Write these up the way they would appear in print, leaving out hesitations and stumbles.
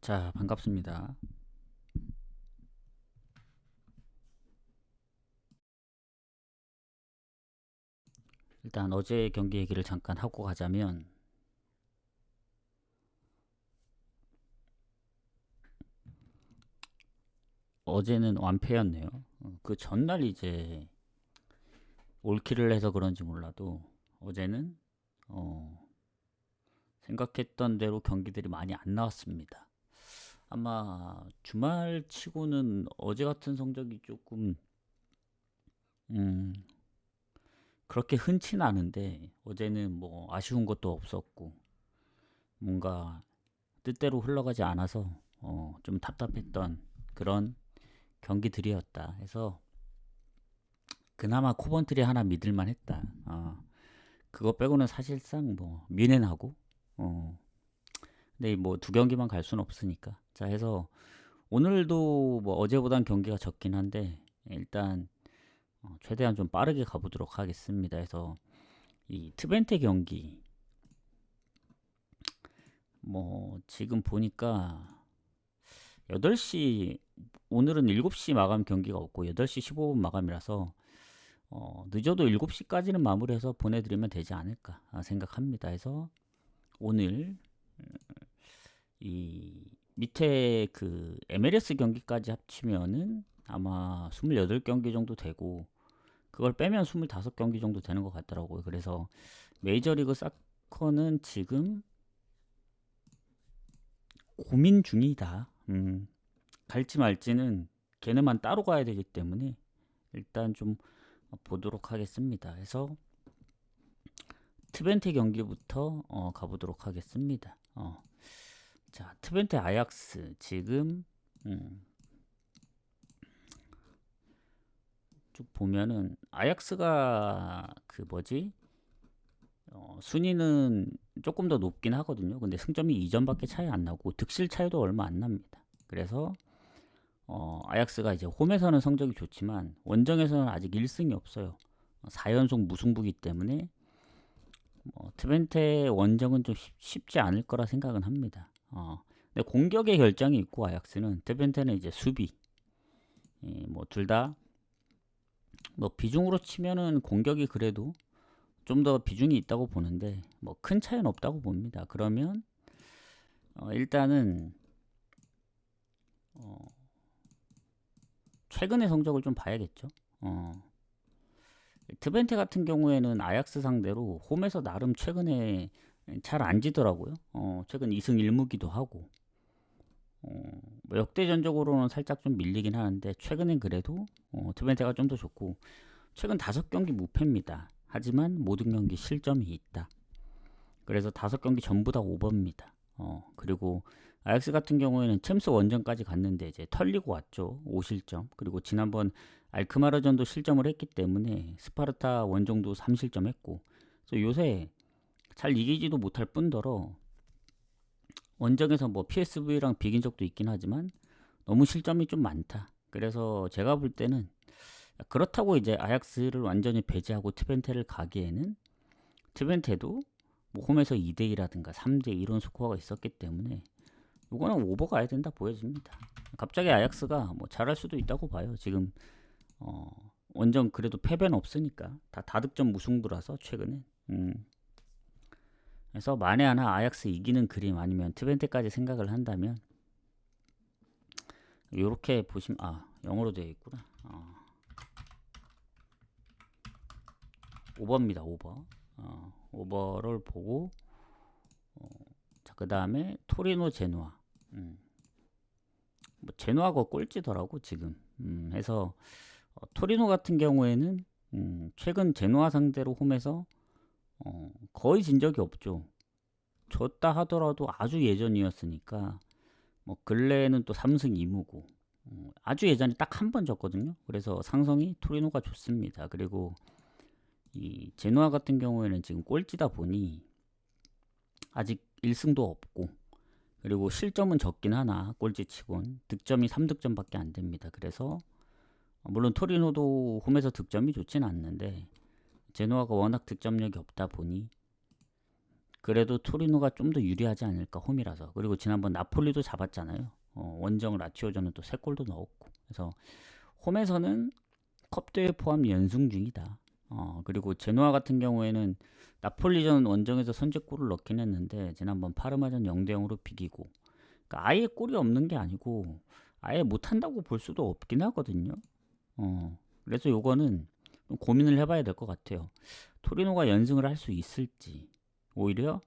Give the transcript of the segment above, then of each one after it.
자, 반갑습니다. 일단 어제 경기 얘기를 잠깐 하고 가자면 어제는 완패였네요. 그 전날 이제 올킬을 해서 그런지 몰라도 어제는 어, 생각했던 대로 경기들이 많이 안 나왔습니다. 아마 주말 치고는 어제 같은 성적이 조금 음, 그렇게 흔치는 않은데 어제는 뭐 아쉬운 것도 없었고 뭔가 뜻대로 흘러가지 않아서 좀 답답했던 그런 경기들이었다 해서 그나마 코번트리 하나 믿을만 했다. 그거 빼고는 사실상 뭐 뮌헨하고 근데 뭐 두 경기만 갈 수는 없으니까 자 해서 오늘도 뭐 어제보단 경기가 적긴 한데 일단 최대한 좀 빠르게 가보도록 하겠습니다. 해서 이 트벤테 경기 뭐 지금 보니까 8시 오늘은 7시 마감 경기가 없고 8시 15분 마감이라서 늦어도 7시까지는 마무리해서 보내드리면 되지 않을까 생각합니다. 해서 오늘 이 밑에 그 MLS 경기까지 합치면은 아마 28경기 정도 되고 그걸 빼면 25경기 정도 되는 것 같더라고요. 그래서 메이저리그 사커는 지금 고민 중이다. 갈지 말지는 걔네만 따로 가야 되기 때문에 일단 좀 보도록 하겠습니다. 해서 트벤테 경기부터 가보도록 하겠습니다. 자, 트벤테 아약스 지금 쭉 보면은 아약스가 그 뭐지 순위는 조금 더 높긴 하거든요. 근데 승점이 2점밖에 차이 안 나고 득실 차이도 얼마 안 납니다. 그래서 아약스가 이제 홈에서는 성적이 좋지만 원정에서는 아직 1승이 없어요. 4연속 무승부기 때문에 트벤테 원정은 좀 쉽지 않을 거라 생각은 합니다. 근데 공격의 결정이 있고 아약스는 트벤테는 이제 수비. 뭐 둘 다 뭐 비중으로 치면은 공격이 그래도 좀 더 비중이 있다고 보는데 뭐 큰 차이는 없다고 봅니다. 그러면 일단은 최근의 성적을 좀 봐야겠죠. 트벤테 같은 경우에는 아약스 상대로 홈에서 나름 최근에 잘 안 지더라고요. 최근 2승 1무기도 하고 뭐 역대전적으로는 살짝 좀 밀리긴 하는데 최근엔 그래도 트벤테가 좀 더 좋고 최근 5경기 무패입니다. 하지만 모든 경기 실점이 있다. 그래서 5경기 전부 다 오버입니다. 그리고 아약스 같은 경우에는 챔스 원정까지 갔는데 이제 털리고 왔죠. 5실점. 그리고 지난번 알크마르전도 실점을 했기 때문에 스파르타 원정도 3실점 했고 그래서 요새 잘 이기지도 못할 뿐더러 원정에서 뭐 PSV랑 비긴 적도 있긴 하지만 너무 실점이 좀 많다. 그래서 제가 볼 때는 그렇다고 이제 아약스를 완전히 배제하고 트벤테를 가기에는 트벤테도 뭐 홈에서 2대2라든가 3대2 이런 스코어가 있었기 때문에 이거는 오버 가야 된다 보여집니다. 갑자기 아약스가 뭐 잘할 수도 있다고 봐요. 지금 원정 그래도 패배는 없으니까 다 다득점 무승부라서 최근에 그래서 만에 하나 아약스 이기는 그림 아니면 트벤테까지 생각을 한다면 이렇게 보시면 영어로 되어 있구나. 오버입니다. 오버. 오버를 보고 자, 그 다음에 토리노 제노아. 뭐 제노아가 꼴찌더라고 지금. 해서 토리노 같은 경우에는 최근 제노아 상대로 홈에서 거의 진 적이 없죠. 졌다 하더라도 아주 예전이었으니까 뭐 근래에는 또 3승 2무고 아주 예전에 딱 한 번 졌거든요. 그래서 상성이 토리노가 좋습니다. 그리고 이 제노아 같은 경우에는 지금 꼴찌다 보니 아직 1승도 없고 그리고 실점은 적긴 하나 꼴찌치곤 득점이 3득점밖에 안 됩니다. 그래서 물론 토리노도 홈에서 득점이 좋진 않는데 제노아가 워낙 득점력이 없다 보니 그래도 토리노가 좀 더 유리하지 않을까, 홈이라서. 그리고 지난번 나폴리도 잡았잖아요. 원정 라치오전은 또 3골도 넣었고. 그래서 홈에서는 컵대회 포함 연승 중이다. 그리고 제노아 같은 경우에는 나폴리전 원정에서 선제골을 넣긴 했는데 지난번 파르마전 0대0으로 비기고, 그러니까 아예 골이 없는 게 아니고 아예 못한다고 볼 수도 없긴 하거든요. 그래서 요거는 좀 고민을 해봐야 될 것 같아요. 토리노가 연승을 할 수 있을지, 오히려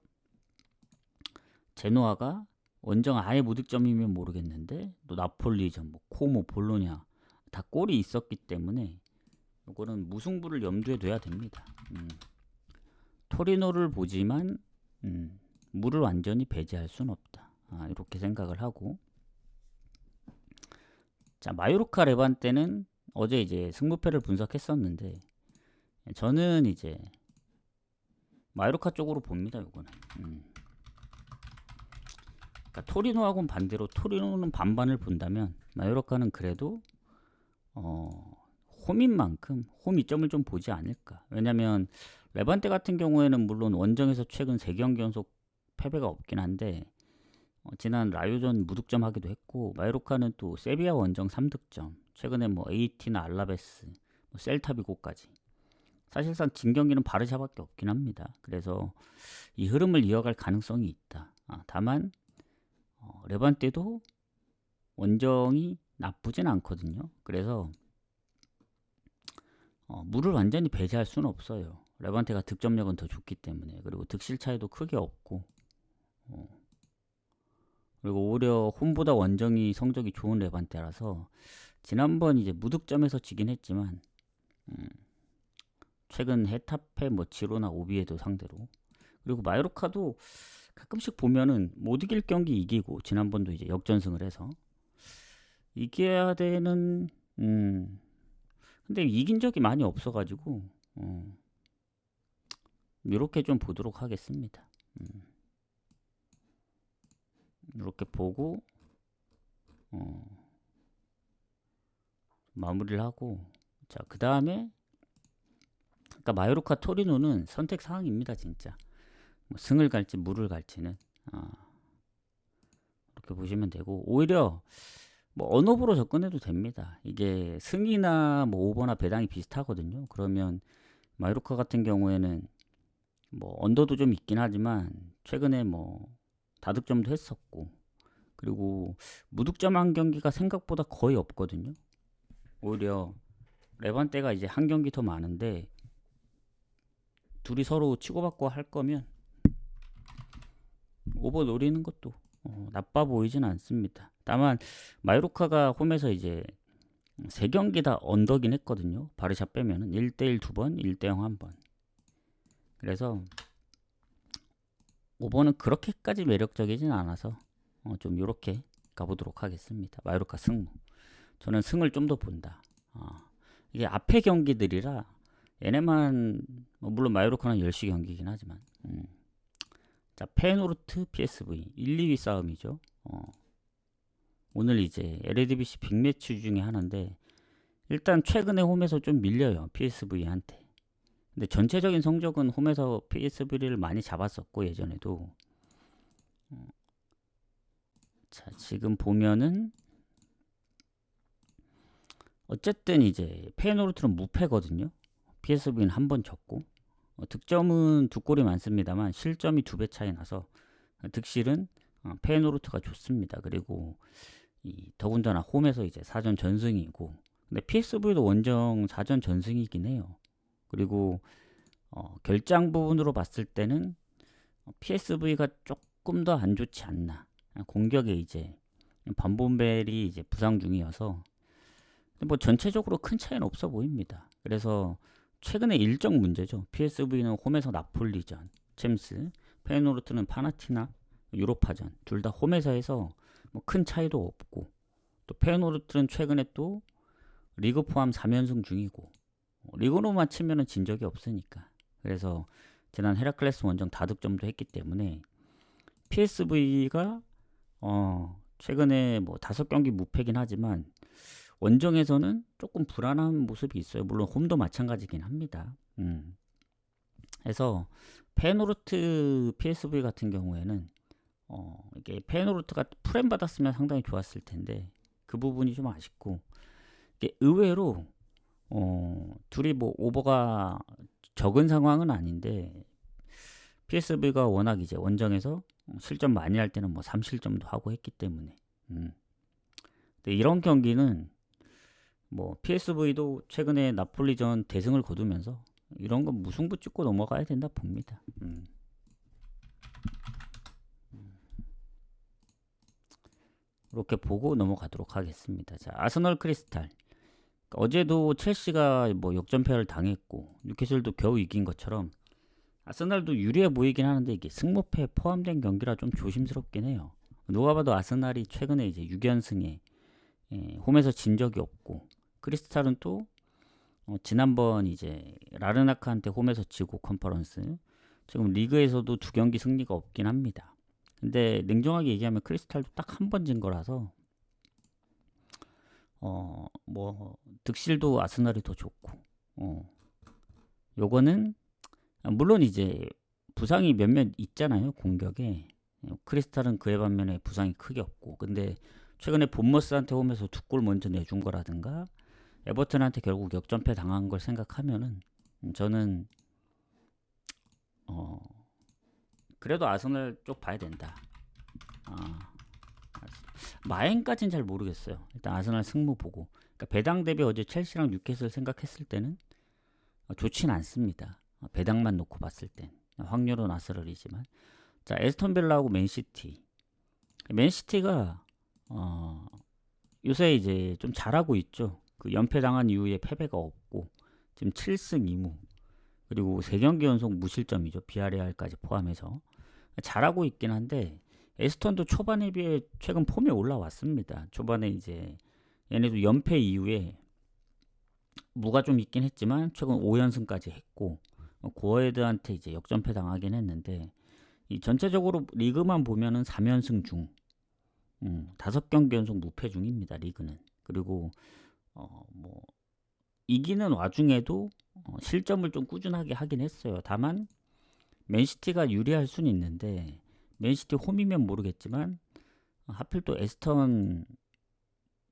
제노아가 원정 아예 무득점이면 모르겠는데 또 나폴리전, 뭐 코모, 볼로냐 다 골이 있었기 때문에 이거는 무승부를 염두에 둬야 됩니다. 토리노를 보지만 물을 완전히 배제할 수는 없다. 이렇게 생각을 하고, 자, 마요르카 레반테는 어제 이제 승부패를 분석했었는데 저는 이제 마요르카 쪽으로 봅니다. 요거는 그러니까 토리노하고는 반대로, 토리노는 반반을 본다면 마요르카는 그래도 홈인 만큼 홈 이점을 좀 보지 않을까. 왜냐면 레반테 같은 경우에는 물론 원정에서 최근 3경기 연속 패배가 없긴 한데 지난 라요전 무득점 하기도 했고, 마요르카는 또 세비야 원정 3득점, 최근에 뭐 에이티나 알라베스, 뭐 셀타비고까지 사실상 진 경기는 바르샤밖에 없긴 합니다. 그래서 이 흐름을 이어갈 가능성이 있다. 다만 레반테도 원정이 나쁘진 않거든요. 그래서 물을 완전히 배제할 수는 없어요. 레반테가 득점력은 더 좋기 때문에. 그리고 득실 차이도 크게 없고, 그리고 오히려 홈보다 원정이 성적이 좋은 레반테라서 지난번 이제 무득점에서 지긴 했지만 최근 헤타페, 뭐 지로나 오비에도 상대로, 그리고 마요르카도 가끔씩 보면은 못 이길 경기 이기고, 지난번도 이제 역전승을 해서 이겨야 되는 근데 이긴 적이 많이 없어가지고 이렇게 좀 보도록 하겠습니다. 이렇게 보고 마무리를 하고, 자, 그 다음에 그러니까 마요르카 토리노는 선택 사항입니다. 진짜 뭐 승을 갈지 물을 갈지는 이렇게 보시면 되고, 오히려 뭐 언업으로 접근해도 됩니다. 이게 승이나 뭐 오버나 배당이 비슷하거든요. 그러면 마요르카 같은 경우에는 뭐 언더도 좀 있긴 하지만 최근에 뭐 다득점도 했었고, 그리고 무득점 한 경기가 생각보다 거의 없거든요. 오히려 레반테가 이제 한 경기 더 많은데 둘이 서로 치고받고 할 거면 오버 노리는 것도 나빠 보이진 않습니다. 다만 마요르카가 홈에서 이제 3경기 다 언더긴 했거든요. 바르샤 빼면은 1대1 2번, 1대0 1번. 그래서 오버는 그렇게까지 매력적이진 않아서 좀 요렇게 가보도록 하겠습니다. 마요르카 승무. 저는 승을 좀 더 본다. 이게 앞에 경기들이라 얘네만 물론 마요르카는 10시 경기긴 하지만 자, 페노르트 PSV 1, 2위 싸움이죠. 오늘 이제 LADBC 빅매치 중에 하나인데 일단 최근에 홈에서 좀 밀려요. PSV한테. 근데 전체적인 성적은 홈에서 PSV를 많이 잡았었고 예전에도. 자, 지금 보면은 어쨌든 이제 페노르트는 무패거든요. PSV는 한 번 졌고, 득점은 2골이 많습니다만 실점이 2배 차이 나서 득실은 페노르트가 좋습니다. 그리고 더군다나 홈에서 이제 4전 전승이고, 근데 PSV도 원정 4전 전승이긴 해요. 그리고 결장 부분으로 봤을 때는 PSV가 조금 더 안 좋지 않나. 공격에 이제 반본벨이 이제 부상 중이어서 뭐 전체적으로 큰 차이는 없어 보입니다. 그래서 최근에 일정 문제죠. PSV는 홈에서 나폴리전, 챔스, 페노르트는 파나티나 유로파전 둘 다 홈에서 해서 뭐 큰 차이도 없고, 또 페노르트는 최근에 또 리그 포함 3연승 중이고 리그로만 치면은 진 적이 없으니까. 그래서 지난 헤라클레스 원정 다득점도 했기 때문에 PSV가 최근에 뭐 5경기 무패긴 하지만 원정에서는 조금 불안한 모습이 있어요. 물론 홈도 마찬가지긴 합니다. 그래서 페노르트 PSV 같은 경우에는 이게 페노르트가 프렘 받았으면 상당히 좋았을 텐데 그 부분이 좀 아쉽고, 이게 의외로 둘이 뭐 오버가 적은 상황은 아닌데 PSV가 워낙 이제 원정에서 실점 많이 할 때는 뭐 3실점도 하고 했기 때문에 근데 이런 경기는 뭐 PSV도 최근에 나폴리전 대승을 거두면서 이런 건 무승부 찍고 넘어가야 된다 봅니다. 이렇게 보고 넘어가도록 하겠습니다. 자, 아스널 크리스탈. 어제도 첼시가 뭐 역전패를 당했고 뉴캐슬도 겨우 이긴 것처럼 아스날도 유리해 보이긴 하는데 이게 승무패 포함된 경기라 좀 조심스럽긴 해요. 누가 봐도 아스날이 최근에 이제 6연승에 홈에서 진 적이 없고, 크리스탈은 또 지난번 이제 라르나카한테 홈에서 지고 컨퍼런스, 지금 리그에서도 2경기 승리가 없긴 합니다. 근데 냉정하게 얘기하면 크리스탈도 딱 한 번 진 거라서 뭐 득실도 아스날이 더 좋고, 요거는 물론 이제 부상이 몇몇 있잖아요, 공격에. 크리스탈은 그에 반면에 부상이 크게 없고, 근데 최근에 본머스한테 홈에서 2골 먼저 내준 거라든가 에버튼한테 결국 역전패 당한 걸 생각하면은 저는 그래도 아스날 쪽 봐야 된다. 마행까지는 잘 모르겠어요. 일단 아스날 승무 보고, 그러니까 배당 대비 어제 첼시랑 뉴캐슬 생각했을 때는 좋진 않습니다. 배당만 놓고 봤을 땐 확률은 아스널이지만. 자, 에스턴 빌라하고 맨시티. 맨시티가 요새 이제 좀 잘하고 있죠. 그 연패 당한 이후에 패배가 없고 지금 7승 2무, 그리고 3경기 연속 무실점이죠. 비아레알까지 포함해서 잘하고 있긴 한데, 에스턴도 초반에 비해 최근 폼이 올라왔습니다. 초반에 이제 얘네도 연패 이후에 무가 좀 있긴 했지만 최근 5연승까지 했고, 고어헤드한테 이제 역전패 당하긴 했는데, 이 전체적으로 리그만 보면은 3연승 중 5경기 연속 무패 중입니다. 리그는. 그리고 뭐 이기는 와중에도 실점을 좀 꾸준하게 하긴 했어요. 다만 맨시티가 유리할 수는 있는데, 맨시티 홈이면 모르겠지만 하필 또 에스턴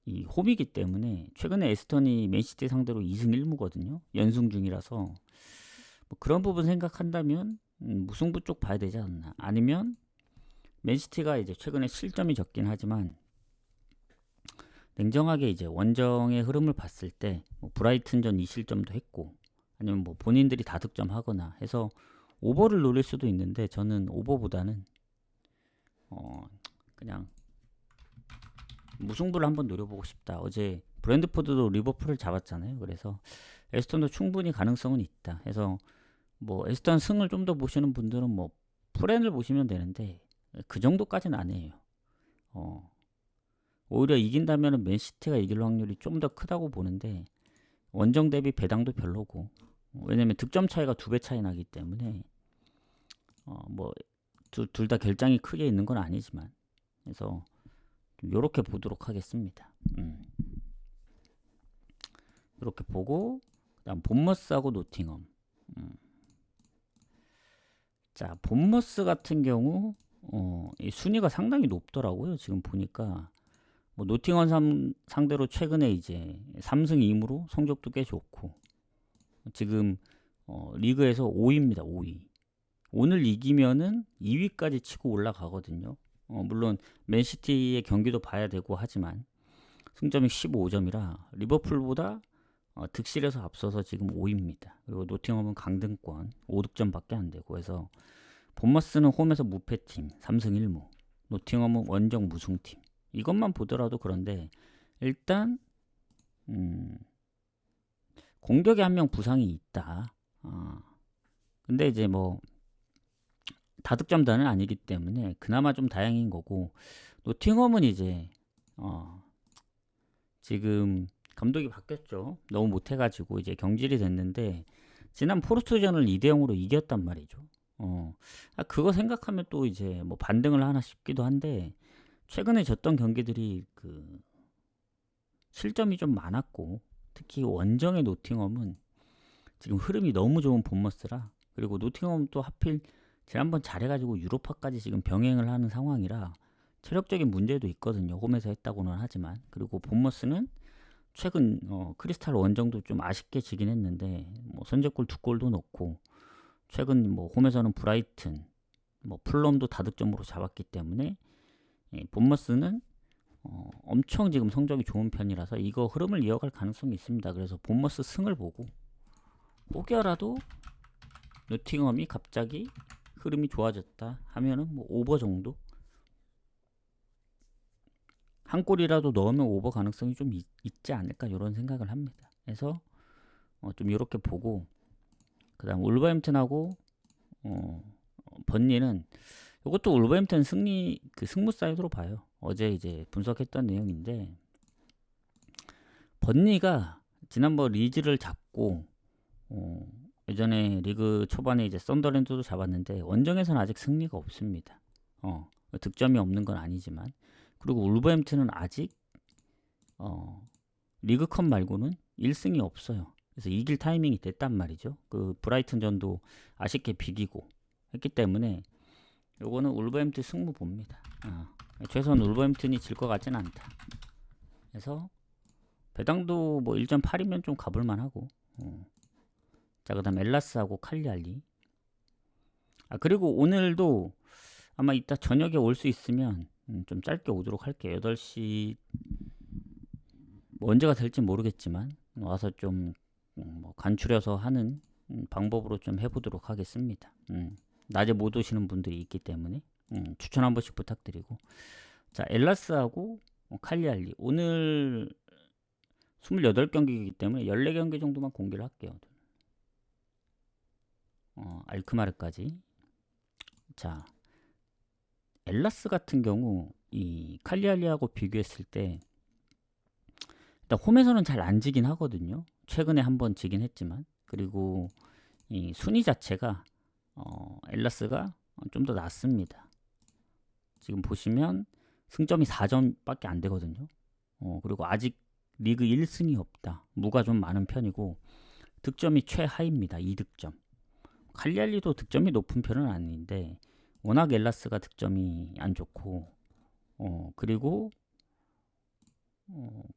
이 홈이기 때문에 최근에 에스턴이 맨시티 상대로 2승 1무거든요. 연승 중이라서 뭐 그런 부분 생각한다면 무승부 쪽 봐야 되지 않나. 아니면 맨시티가 이제 최근에 실점이 적긴 하지만 냉정하게 이제 원정의 흐름을 봤을 때 뭐 브라이튼전 2실점도 했고, 아니면 뭐 본인들이 다득점 하거나 해서 오버를 노릴 수도 있는데, 저는 오버보다는 그냥 무승부를 한번 노려보고 싶다. 어제 브랜드포드도 리버풀을 잡았잖아요. 그래서 에스턴도 충분히 가능성은 있다. 해서 뭐 에스턴 승을 좀 더 보시는 분들은 뭐 프렌을 보시면 되는데 그 정도까지는 아니에요. 오히려 이긴다면 맨시티가 이길 확률이 좀 더 크다고 보는데, 원정 대비 배당도 별로고, 왜냐면 득점 차이가 2배 차이 나기 때문에 뭐 둘 다 결장이 크게 있는 건 아니지만, 그래서 요렇게 보도록 하겠습니다. 이렇게 보고 그다음 본머스하고 노팅엄. 자, 본머스 같은 경우 이 순위가 상당히 높더라고요. 지금 보니까 뭐 노팅엄 상대로 최근에 이제 3승 2무로 성적도 꽤 좋고, 지금 리그에서 5위입니다. 5위. 오늘 이기면은 2위까지 치고 올라가거든요. 물론 맨시티의 경기도 봐야 되고 하지만 승점이 15점이라 리버풀보다 득실에서 앞서서 지금 5위입니다. 그리고 노팅엄은 강등권 5득점밖에 안 되고 해서, 본머스는 홈에서 무패팀 3승 1무, 노팅엄은 원정 무승팀. 이것만 보더라도 그런데 일단 공격에 한 명 부상이 있다. 근데 이제 뭐 다득점단은 아니기 때문에 그나마 좀 다행인 거고, 노팅엄은 이제 지금 감독이 바뀌었죠. 너무 못해가지고 이제 경질이 됐는데, 지난 포르투전을 2대0으로 이겼단 말이죠. 그거 생각하면 또 이제 뭐 반등을 하나 싶기도 한데, 최근에 졌던 경기들이 그 실점이 좀 많았고, 특히 원정의 노팅엄은 지금 흐름이 너무 좋은 본머스라 그리고 노팅엄 또 하필 지난번 잘해가지고 유로파까지 지금 병행을 하는 상황이라 체력적인 문제도 있거든요. 홈에서 했다고는 하지만. 그리고 본머스는 최근 크리스탈 원정도 좀 아쉽게 지긴 했는데 뭐 선제골 2골도 넣고 최근 뭐 홈에서는 브라이튼, 뭐 풀럼도 다득점으로 잡았기 때문에 본머스는 엄청 지금 성적이 좋은 편이라서 이거 흐름을 이어갈 가능성이 있습니다. 그래서 본머스 승을 보고 혹여라도 노팅엄이 갑자기 흐름이 좋아졌다 하면은 뭐 오버 정도 한 골이라도 넣으면 오버 가능성이 좀 있지 않을까 이런 생각을 합니다. 그래서 좀 이렇게 보고 그다음 울버햄튼하고 번니는 이것도 울버햄튼 승리 그 승무 사이드로 봐요. 어제 이제 분석했던 내용인데 번니가 지난번 리즈를 잡고 예전에 리그 초반에 이제 썬더랜드도 잡았는데 원정에서는 아직 승리가 없습니다. 득점이 없는 건 아니지만 그리고 울버햄튼은 아직 리그컵 말고는 1승이 없어요. 그래서 이길 타이밍이 됐단 말이죠. 그 브라이튼 전도 아쉽게 비기고 했기 때문에 요거는 울버햄튼 승무 봅니다. 최소한 울버햄튼이 질 것 같진 않다. 그래서 배당도 뭐 1.8이면 좀 가볼만 하고 자 그다음 엘라스하고 칼리알리 그리고 오늘도 아마 이따 저녁에 올 수 있으면 좀 짧게 오도록 할게요. 8시 뭐 언제가 될지 모르겠지만 와서 좀 뭐 간추려서 하는 방법으로 좀 해보도록 하겠습니다. 낮에 못 오시는 분들이 있기 때문에 추천 한 번씩 부탁드리고 자 엘라스하고 칼리알리 오늘 28경기이기 때문에 14경기 정도만 공개를 할게요. 알크마르까지 자 엘라스 같은 경우 이 칼리알리하고 비교했을 때 일단 홈에서는 잘 안 지긴 하거든요. 최근에 한번 지긴 했지만 그리고 이 순위 자체가 엘라스가 좀 더 낫습니다. 지금 보시면 승점이 4점밖에 안 되거든요. 그리고 아직 리그 1승이 없다. 무가 좀 많은 편이고 득점이 최하입니다. 2득점. 칼리알리도 득점이 높은 편은 아닌데 워낙 엘라스가 득점이 안 좋고 그리고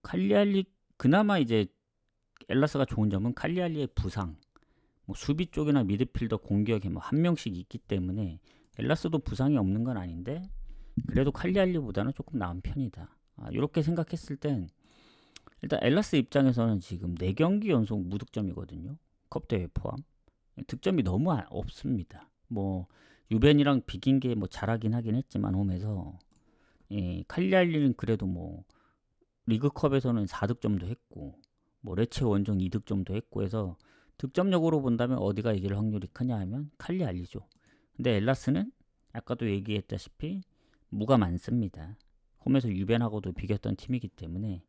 칼리알리 그나마 이제 엘라스가 좋은 점은 칼리알리의 부상 뭐 수비 쪽이나 미드필더 공격에 뭐 한 명씩 있기 때문에 엘라스도 부상이 없는 건 아닌데 그래도 칼리알리보다는 조금 나은 편이다. 이렇게 생각했을 땐 일단 엘라스 입장에서는 지금 4경기 연속 무득점이거든요. 컵대회 포함. 득점이 너무 없습니다. 뭐 유벤이랑 비긴 게 뭐 잘하긴 하긴 했지만 홈에서 칼리알리는 그래도 뭐 리그컵에서는 4득점도 했고 뭐 레체 원정 2득점도 했고 해서 득점력으로 본다면 어디가 이길 확률이 크냐 하면 칼리알리죠. 근데 엘라스는 아까도 얘기했다시피 무가 많습니다. 홈에서 유벤하고도 비겼던 팀이기 때문에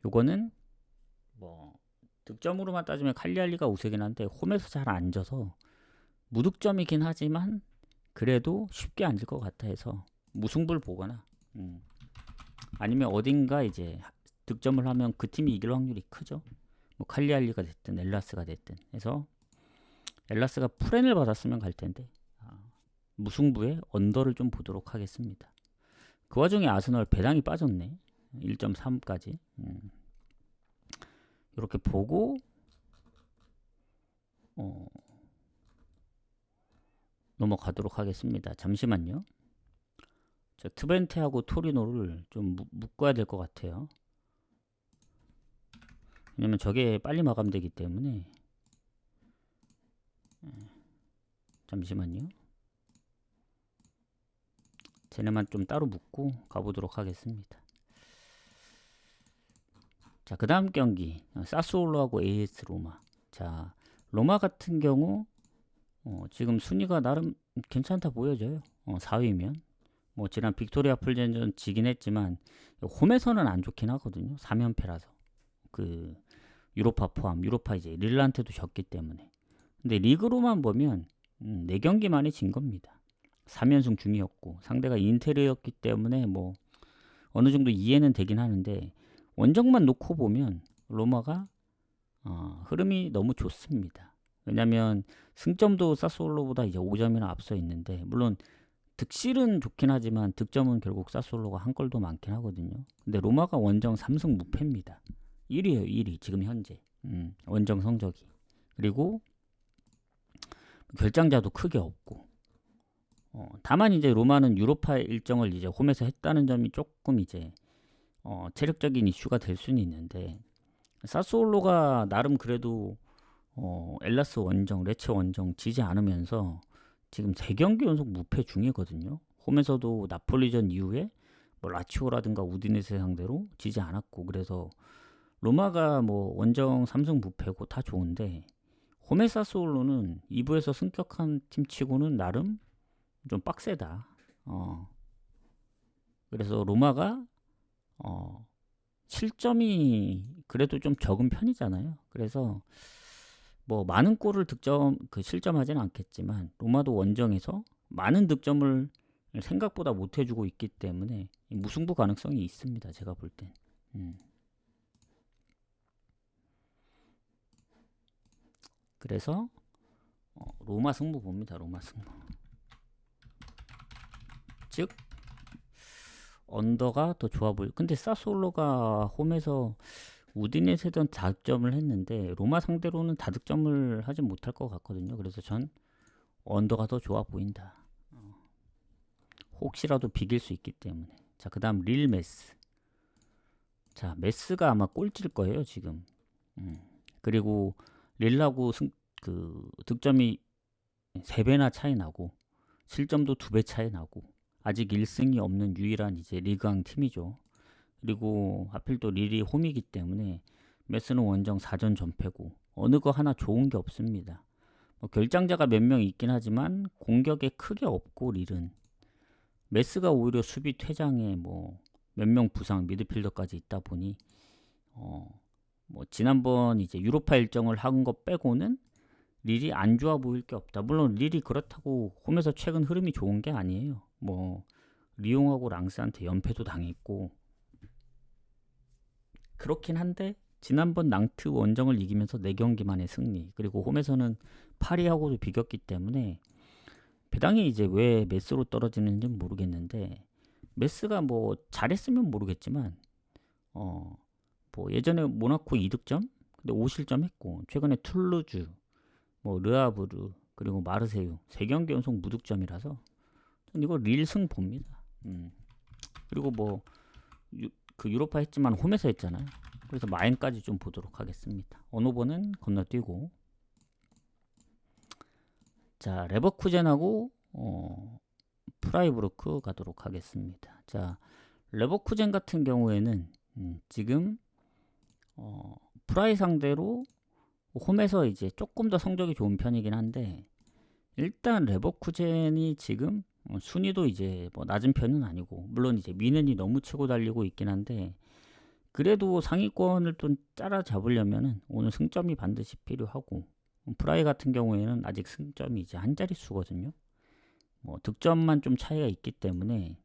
요거는 뭐 득점으로만 따지면 칼리알리가 우세긴 한데 홈에서 잘 안 져서 무득점이긴 하지만 그래도 쉽게 안 질 것 같아 해서 무승부를 보거나 아니면 어딘가 이제 득점을 하면 그 팀이 이길 확률이 크죠. 뭐 칼리알리가 됐든 엘라스가 됐든 해서 엘라스가 프렌을 받았으면 갈 텐데 무승부에 언더를 좀 보도록 하겠습니다. 그 와중에 아스널 배당이 빠졌네. 1.3까지 이렇게 보고 넘어가도록 하겠습니다. 잠시만요. 저 트벤테하고 토리노를 좀 묶어야 될 것 같아요. 왜냐면 저게 빨리 마감되기 때문에 잠시만요. 쟤네만 좀 따로 묶고 가보도록 하겠습니다. 자, 그 다음 경기 사스올로하고 AS 로마. 자, 로마 같은 경우 지금 순위가 나름 괜찮다 보여져요. 4위면 뭐 지난 빅토리아 풀전전 지긴 했지만 홈에서는 안 좋긴 하거든요. 3연패라서 그 유로파 포함 유로파 이제 릴란테도 졌기 때문에 근데 리그로만 보면 4경기 만에 진 겁니다. 3연승 중이었고 상대가 인테르였기 때문에 뭐 어느 정도 이해는 되긴 하는데 원정만 놓고 보면 로마가 흐름이 너무 좋습니다. 왜냐면 승점도 사스올로보다 이제 5점이나 앞서 있는데, 물론 득실은 좋긴 하지만 득점은 결국 사스올로가 한 골도 많긴 하거든요. 근데 로마가 원정 3승 무패입니다. 1위에요, 1위 지금 현재. 원정 성적이. 그리고 결장자도 크게 없고. 다만 이제 로마는 유로파 일정을 이제 홈에서 했다는 점이 조금 이제 체력적인 이슈가 될 수는 있는데, 사스올로가 나름 그래도 엘라스 원정, 레체 원정 지지 않으면서 지금 3경기 연속 무패 중이거든요. 홈에서도 나폴리전 이후에 뭐 라치오라든가 우디네세 상대로 지지 않았고, 그래서 로마가 뭐 원정 3승 무패고 다 좋은데, 홈의 사스올로는 2부에서 승격한 팀 치고는 나름 좀 빡세다. 그래서 로마가 실점이 그래도 좀 적은 편이잖아요. 그래서 뭐 많은 골을 실점하지는 않겠지만, 로마도 원정에서 많은 득점을 생각보다 못 해주고 있기 때문에 무승부 가능성이 있습니다. 제가 볼 땐. 그래서 로마 승부 봅니다. 로마 승부. 즉 언더가 더 좋아 보여. 근데 사스올로가 홈에서 우디네세전 다득점을 했는데 로마 상대로는 다득점을 하지 못할 것 같거든요. 그래서 전 언더가 더 좋아 보인다. 혹시라도 비길 수 있기 때문에. 자, 그 다음 릴 메스. 자, 메스가 아마 꼴찌일 거예요 지금. 그리고 릴하고 득점이 3배나 차이 나고 실점도 2배 차이 나고 아직 1승이 없는 유일한 이제 리그왕 팀이죠. 그리고 하필 또 릴이 홈이기 때문에 메스는 원정 4전 전패고 어느 거 하나 좋은 게 없습니다. 뭐 결장자가 몇 명 있긴 하지만 공격에 크게 없고, 릴은 메스가 오히려 수비 퇴장에 뭐 몇 명 부상 미드필더까지 있다 보니 뭐 지난번 이제 유로파 일정을 한 거 빼고는 릴이 안 좋아 보일 게 없다. 물론 릴이 그렇다고 홈에서 최근 흐름이 좋은 게 아니에요. 뭐 리옹하고 랑스한테 연패도 당했고 그렇긴 한데, 지난번 낭트 원정을 이기면서 4경기 만에 승리, 그리고 홈에서는 파리하고도 비겼기 때문에 배당이 이제 왜 메스로 떨어지는지 모르겠는데, 메스가 뭐 잘했으면 모르겠지만 뭐 예전에 모나코 2득점 근데 5실점 했고, 최근에 툴루즈, 뭐 르아브르, 그리고 마르세유 3경기 연속 무득점이라서 이거 릴승 봅니다. 그리고 뭐 유로파 했지만 홈에서 했잖아요. 그래서 마인까지 좀 보도록 하겠습니다. 언오버는 건너뛰고. 자, 레버쿠젠하고 프라이부르크 가도록 하겠습니다. 자, 레버쿠젠 같은 경우에는 지금 프라이 상대로 홈에서 이제 조금 더 성적이 좋은 편이긴 한데, 일단 레버쿠젠이 지금 순위도 이제 뭐 낮은 편은 아니고, 물론 이제 미넨이 너무 치고 달리고 있긴 한데, 그래도 상위권을 좀 따라잡으려면은 오늘 승점이 반드시 필요하고, 프라이 같은 경우에는 아직 승점이 이제 한 자릿수거든요. 뭐 득점만 좀 차이가 있기 때문에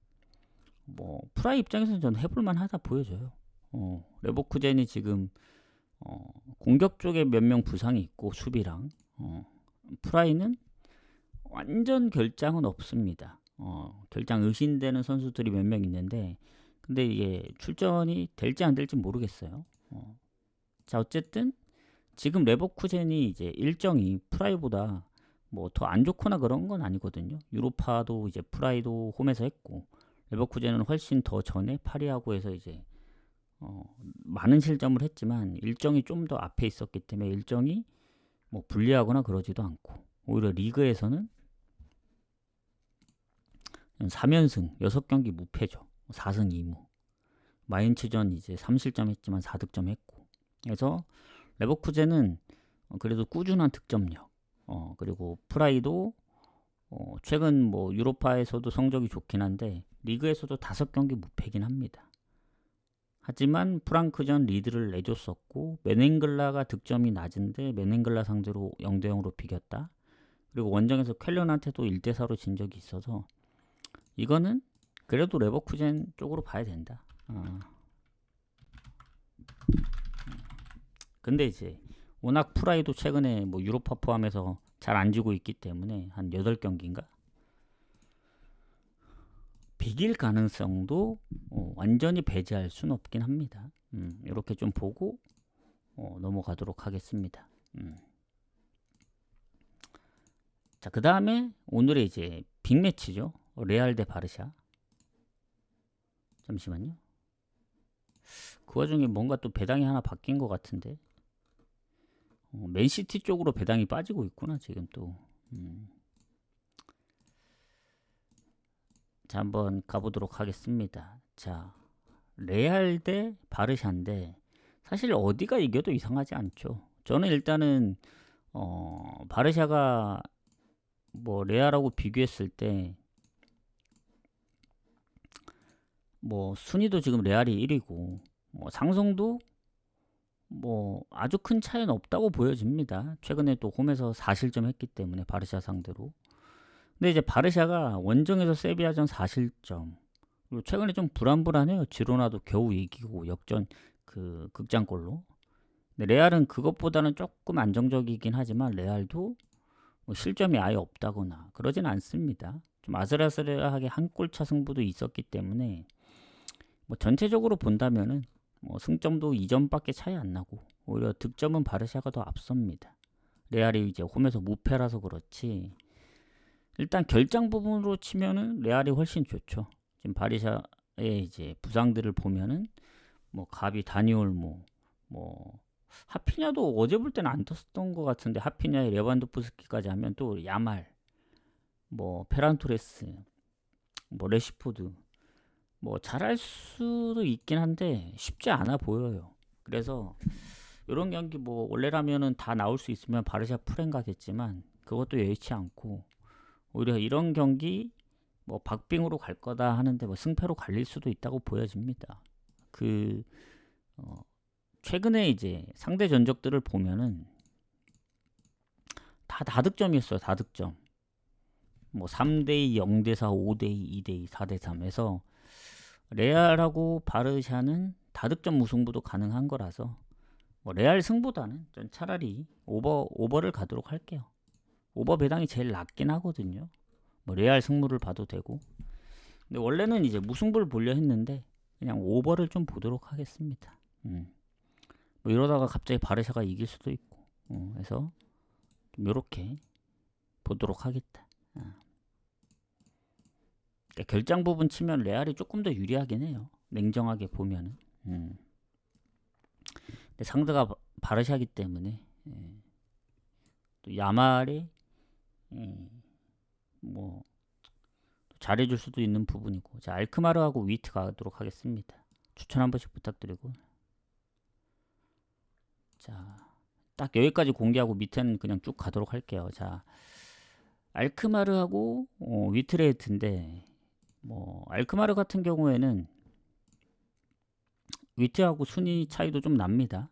뭐 프라이 입장에서는 저는 해볼만 하다 보여져요. 레버쿠젠이 지금 공격 쪽에 몇 명 부상이 있고 수비랑, 프라이는 완전 결장은 없습니다. 결장 의심되는 선수들이 몇 명 있는데, 근데 이게 출전이 될지 안 될지 모르겠어요. 자, 어쨌든 지금 레버쿠젠이 이제 일정이 프라이보다 뭐 더 안 좋거나 그런 건 아니거든요. 유로파도 이제 프라이도 홈에서 했고, 레버쿠젠은 훨씬 더 전에 파리하고 해서 이제 많은 실점을 했지만 일정이 좀 더 앞에 있었기 때문에 일정이 뭐 불리하거나 그러지도 않고, 오히려 리그에서는 3연승 6경기 무패죠. 4승 2무. 마인츠전 이제 3실점 했지만 4득점 했고, 그래서 레버쿠젠은 그래도 꾸준한 득점력, 그리고 프라이도 최근 뭐 유로파에서도 성적이 좋긴 한데 리그에서도 5경기 무패긴 합니다. 하지만 프랑크전 리드를 내줬었고, 메넨글라가 득점이 낮은데 메넨글라 상대로 0대0으로 비겼다. 그리고 원정에서 쾰른한테도 1대4로 진 적이 있어서 이거는 그래도 레버쿠젠 쪽으로 봐야 된다. 근데 이제 워낙 프라이도 최근에 뭐 유로파 포함해서 잘 안 지고 있기 때문에 한 8경기인가? 비길 가능성도 완전히 배제할 수는 없긴 합니다. 이렇게 좀 보고 넘어가도록 하겠습니다. 자, 그 다음에 오늘의 이제 빅매치죠. 레알 대 바르샤. 잠시만요. 그 와중에 뭔가 또 배당이 하나 바뀐 것 같은데. 맨시티 쪽으로 배당이 빠지고 있구나 지금 또. 자, 한번 가보도록 하겠습니다. 자, 레알 대 바르샤인데 사실 어디가 이겨도 이상하지 않죠. 저는 일단은 바르샤가 뭐 레알하고 비교했을 때 뭐 순위도 지금 레알이 1위고 뭐 상성도 뭐 아주 큰 차이는 없다고 보여집니다. 최근에 또 홈에서 4실점 했기 때문에 바르샤 상대로. 근데 이제 바르샤가 원정에서 세비야전 4실점. 그리고 최근에 좀 불안불안해요. 지로나도 겨우 이기고 역전 그 극장골로. 근데 레알은 그것보다는 조금 안정적이긴 하지만 레알도 뭐 실점이 아예 없다거나 그러진 않습니다. 좀 아슬아슬하게 한 골차 승부도 있었기 때문에 뭐 전체적으로 본다면은 뭐 승점도 2점밖에 차이 안 나고 오히려 득점은 바르샤가 더 앞섭니다. 레알이 이제 홈에서 무패라서 그렇지. 일단 결장 부분으로 치면은 레알이 훨씬 좋죠. 지금 바르샤의 이제 부상들을 보면은 뭐 가비, 다니올모, 뭐 하피냐도 어제 볼 때는 안 떴던 것 같은데 하피냐에 레반도프스키까지 하면 또 야말, 뭐 페란토레스, 뭐 레시포드 뭐 잘할 수도 있긴 한데 쉽지 않아 보여요. 그래서 이런 경기 뭐 원래라면은 다 나올 수 있으면 바르샤 풀행 가겠지만 그것도 여의치 않고 오히려 이런 경기 뭐 박빙으로 갈 거다 하는데 뭐 승패로 갈릴 수도 있다고 보여집니다. 그 최근에 이제 상대 전적들을 보면은 다 다득점이었어요. 다득점. 뭐 3대2, 0대4, 5대2, 2대2, 4대3에서 레알하고 바르샤는 다득점 무승부도 가능한 거라서 뭐 레알 승보다는 전 차라리 오버를 가도록 할게요. 오버 배당이 제일 낮긴 하거든요. 뭐 레알 승부를 봐도 되고. 근데 원래는 이제 무승부를 보려 했는데 그냥 오버를 좀 보도록 하겠습니다. 뭐 이러다가 갑자기 바르샤가 이길 수도 있고. 그래서 좀 요렇게 보도록 하겠다. 그러니까 결장 부분 치면 레알이 조금 더 유리하긴 해요. 냉정하게 보면은. 근데 상대가 바르샤기 때문에 또 야말이 뭐 잘해줄 수도 있는 부분이고. 자, 알크마르하고 위트 가도록 하겠습니다. 추천 한 번씩 부탁드리고. 자, 딱 여기까지 공개하고 밑에는 그냥 쭉 가도록 할게요. 자, 알크마르하고 위트레이트인데 뭐 알크마르 같은 경우에는 위트하고 순위 차이도 좀 납니다.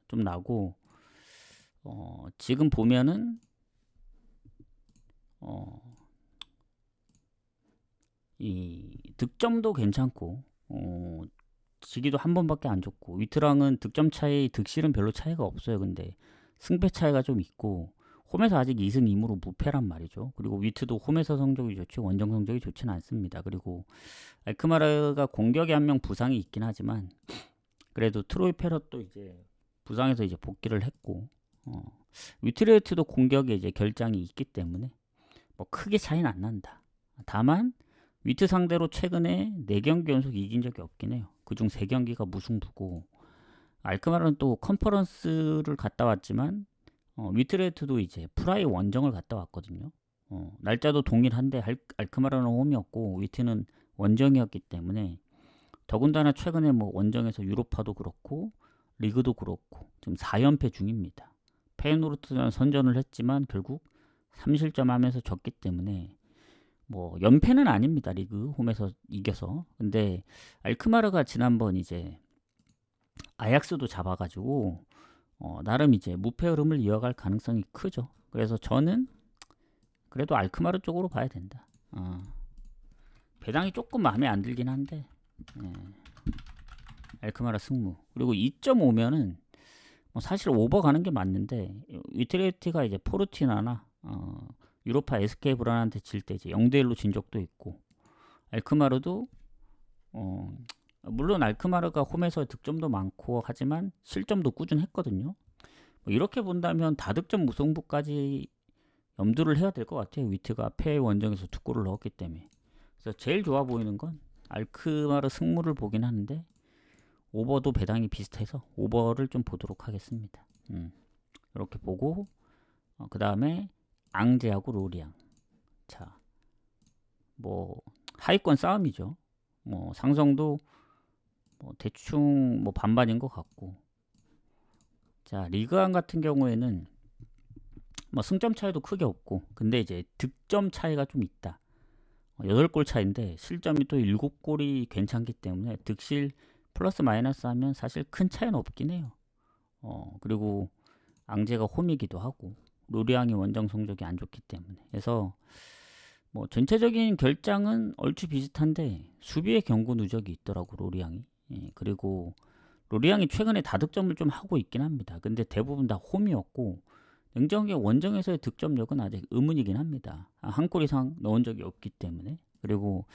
좀 나고 지금 보면은 이 득점도 괜찮고 지기도 한 번밖에 안 줬고 위트랑은 득점 차이, 득실은 별로 차이가 없어요. 근데 승패 차이가 좀 있고 홈에서 아직 2승 2무로 무패란 말이죠. 그리고 위트도 홈에서 성적이 좋지 원정 성적이 좋지는 않습니다. 그리고 알크마르가 공격에 한 명 부상이 있긴 하지만 그래도 트로이 페럿도 이제 부상에서 이제 복귀를 했고 위트레이트도 공격에 이제 결장이 있기 때문에 뭐 크게 차이는 안 난다. 다만 위트 상대로 최근에 4경기 연속 이긴 적이 없긴 해요. 그중 3경기가 무승부고 알크마르는 또 컨퍼런스를 갔다 왔지만 위트레이트도 이제 프라이 원정을 갔다 왔거든요. 날짜도 동일한데 알크마르는 홈이었고 위트는 원정이었기 때문에 더군다나 최근에 뭐 원정에서 유로파도 그렇고 리그도 그렇고 지금 4연패 중입니다. 페이노르트전 선전을 했지만 결국 3실점 하면서 졌기 때문에 뭐 연패는 아닙니다. 리그 홈에서 이겨서. 근데 알크마르가 지난번 이제 아약스도 잡아가지고 나름 이제 무패 흐름을 이어갈 가능성이 크죠. 그래서 저는 그래도 알크마르 쪽으로 봐야 된다. 배당이 조금 마음에 안 들긴 한데 알크마르 승무. 그리고 2.5면은 사실 오버 가는 게 맞는데 위트리티가 이제 포르티나나 유로파 SK 브라한테 질 때 이제 0대1로 진 적도 있고 알크마르도 물론 알크마르가 홈에서 득점도 많고 하지만 실점도 꾸준했거든요. 이렇게 본다면 다득점 무승부까지 염두를 해야 될 것 같아요. 위트가 패의 원정에서 2골을 넣었기 때문에. 그래서 제일 좋아 보이는 건 알크마르 승무를 보긴 하는데 오버도 배당이 비슷해서 오버를 좀 보도록 하겠습니다. 이렇게 보고 그 다음에 앙제하고 로리앙. 자, 뭐 하위권 싸움이죠. 뭐 상성도 뭐 대충 뭐 반반인 것 같고. 자, 리그안 같은 경우에는 뭐 승점 차이도 크게 없고, 근데 이제 득점 차이가 좀 있다. 8골 차인데 실점이 또 7골이 괜찮기 때문에 득실 플러스 마이너스 하면 사실 큰 차이는 없긴 해요. 그리고 앙제가 홈이기도 하고 로리앙이 원정 성적이 안 좋기 때문에. 그래서 뭐 전체적인 결장은 얼추 비슷한데 수비의 경고 누적이 있더라고 로리앙이. 그리고 로리앙이 최근에 다득점을 좀 하고 있긴 합니다. 근데 대부분 다 홈이었고 냉정하게 원정에서의 득점력은 아직 의문이긴 합니다. 한 골 이상 넣은 적이 없기 때문에. 그리고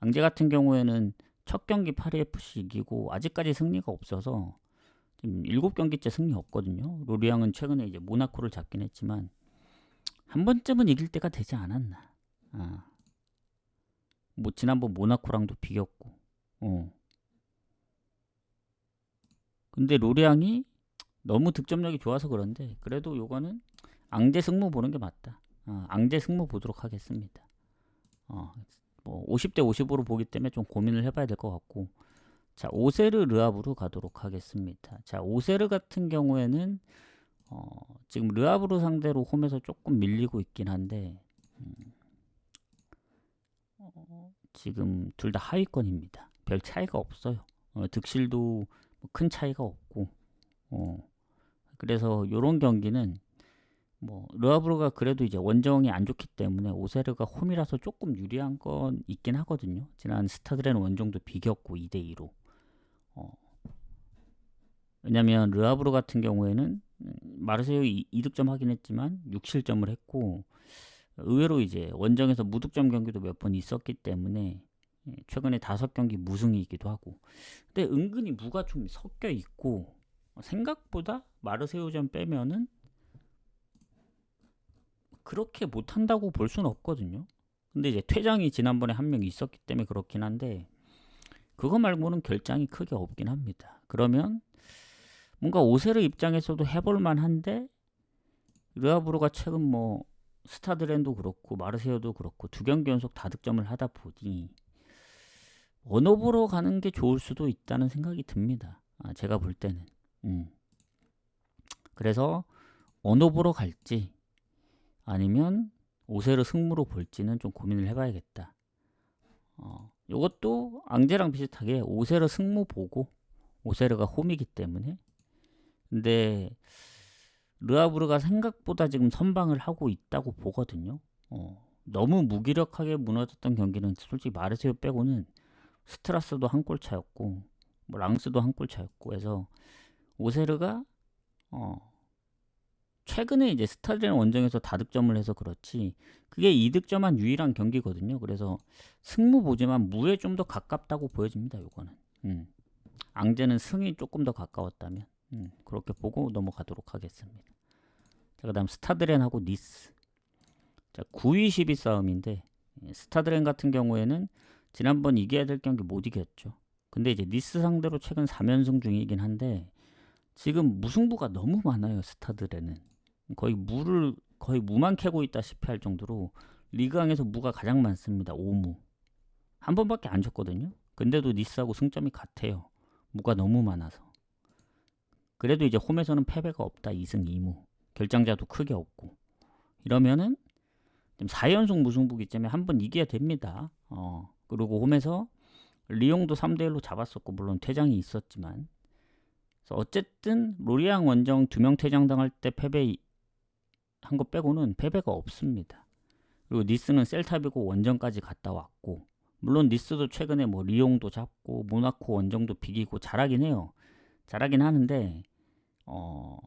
앙제 같은 경우에는 첫 경기 파리FC 이기고 아직까지 승리가 없어서 지금 7경기째 승리 없거든요. 로리앙은 최근에 이제 모나코를 잡긴 했지만 한 번쯤은 이길 때가 되지 않았나. 뭐 지난번 모나코랑도 비겼고. 근데 로리앙이 너무 득점력이 좋아서 그런데 그래도 요거는 앙제 승무 보는 게 맞다. 앙제 승무 보도록 하겠습니다. 뭐 50대 50으로 보기 때문에 좀 고민을 해봐야 될 것 같고. 자, 오세르 르아브르 가도록 하겠습니다. 자, 오세르 같은 경우에는 지금 르아브르 상대로 홈에서 조금 밀리고 있긴 한데 지금 둘 다 하위권입니다. 별 차이가 없어요. 득실도 큰 차이가 없고 그래서 요런 경기는 뭐 르아브르가 그래도 이제 원정이 안 좋기 때문에 오세르가 홈이라서 조금 유리한 건 있긴 하거든요. 지난 스타드렌 원정도 비겼고 2대2로. 왜냐면 르아브르 같은 경우에는 마르세유 2득점 하긴 했지만 6실점을 했고 의외로 이제 원정에서 무득점 경기도 몇 번 있었기 때문에 최근에 5경기 무승이기도 하고. 근데 은근히 무가 좀 섞여 있고 생각보다 마르세유전 빼면은 그렇게 못한다고 볼 수는 없거든요. 근데 이제 퇴장이 지난번에 한 명 있었기 때문에 그렇긴 한데 그거 말고는 결장이 크게 없긴 합니다. 그러면 뭔가 오세르 입장에서도 해볼만 한데 르아브르가 최근 뭐 스타드렌도 그렇고 마르세유도 그렇고 2경기 연속 다득점을 하다 보니 원오버로 가는 게 좋을 수도 있다는 생각이 듭니다. 제가 볼 때는. 그래서 원오버로 갈지 아니면 오세르 승무로 볼지는 좀 고민을 해봐야겠다. 이것도 앙제랑 비슷하게 오세르 승무 보고 오세르가 홈이기 때문에. 근데 르아브르가 생각보다 지금 선방을 하고 있다고 보거든요. 너무 무기력하게 무너졌던 경기는 솔직히 마르세유 빼고는 스트라스도 한 골 차였고 뭐 랑스도 한 골 차였고 해서 오세르가 최근에 이제 스타드렌 원정에서 다득점을 해서 그렇지 그게 2득점한 유일한 경기거든요. 그래서 승무 보지만 무에 좀 더 가깝다고 보여집니다. 요거는. 앙제는 승이 조금 더 가까웠다면 그렇게 보고 넘어가도록 하겠습니다. 자, 그 다음 스타드렌하고 니스. 자, 9위 10위 싸움인데 스타드렌 같은 경우에는 지난번 이겨야 될 경기 못 이겼죠. 근데 이제 니스 상대로 최근 3연승 중이긴 한데 지금 무승부가 너무 많아요. 스타드렌은 거의 무만 캐고 있다시피 할 정도로 리그왕에서 무가 가장 많습니다. 5무 한 번밖에 안 졌거든요. 근데도 니스하고 승점이 같아요. 무가 너무 많아서. 그래도 이제 홈에서는 패배가 없다. 2승 2무 결장자도 크게 없고 이러면은 지금 4연속 무승부기 때문에 한번 이겨야 됩니다. 그리고 홈에서 리옹도 3대1로 잡았었고 물론 퇴장이 있었지만 그래서 어쨌든 로리앙 원정 2명 퇴장당할 때 패배 한 거 빼고는 패배가 없습니다. 그리고 니스는 셀타비고 원정까지 갔다 왔고 물론 니스도 최근에 뭐 리옹도 잡고 모나코 원정도 비기고 잘하긴 해요. 잘하긴 하는데 어,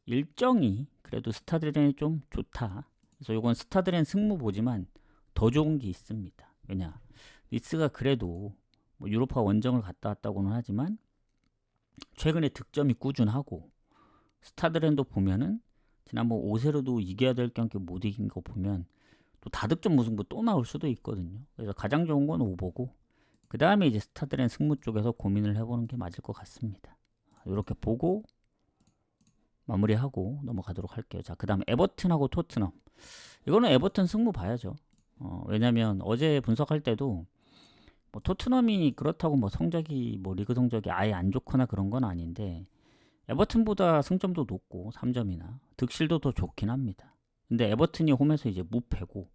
일정이 그래도 스타드렌이 좀 좋다. 그래서 이건 스타드렌 승무 보지만 더 좋은 게 있습니다. 왜냐, 니스가 그래도 뭐 유로파 원정을 갔다 왔다고는 하지만 최근에 득점이 꾸준하고, 스타드렌도 보면은 지난번 5세로도 이겨야 될 경기 못 이긴 거 보면 또 다득점 무승부 또 나올 수도 있거든요. 그래서 가장 좋은 건 오버고, 그 다음에 이제 스타드렌 승무 쪽에서 고민을 해보는 게 맞을 것 같습니다. 이렇게 보고 마무리하고 넘어가도록 할게요. 자, 그 다음 에버튼하고 토트넘. 이거는 에버튼 승무 봐야죠. 왜냐면 어제 분석할 때도 뭐 토트넘이 그렇다고 뭐 성적이 뭐 리그 성적이 아예 안 좋거나 그런 건 아닌데, 에버튼보다 승점도 높고 3점이나 득실도 더 좋긴 합니다. 근데 에버튼이 홈에서 이제 무패고,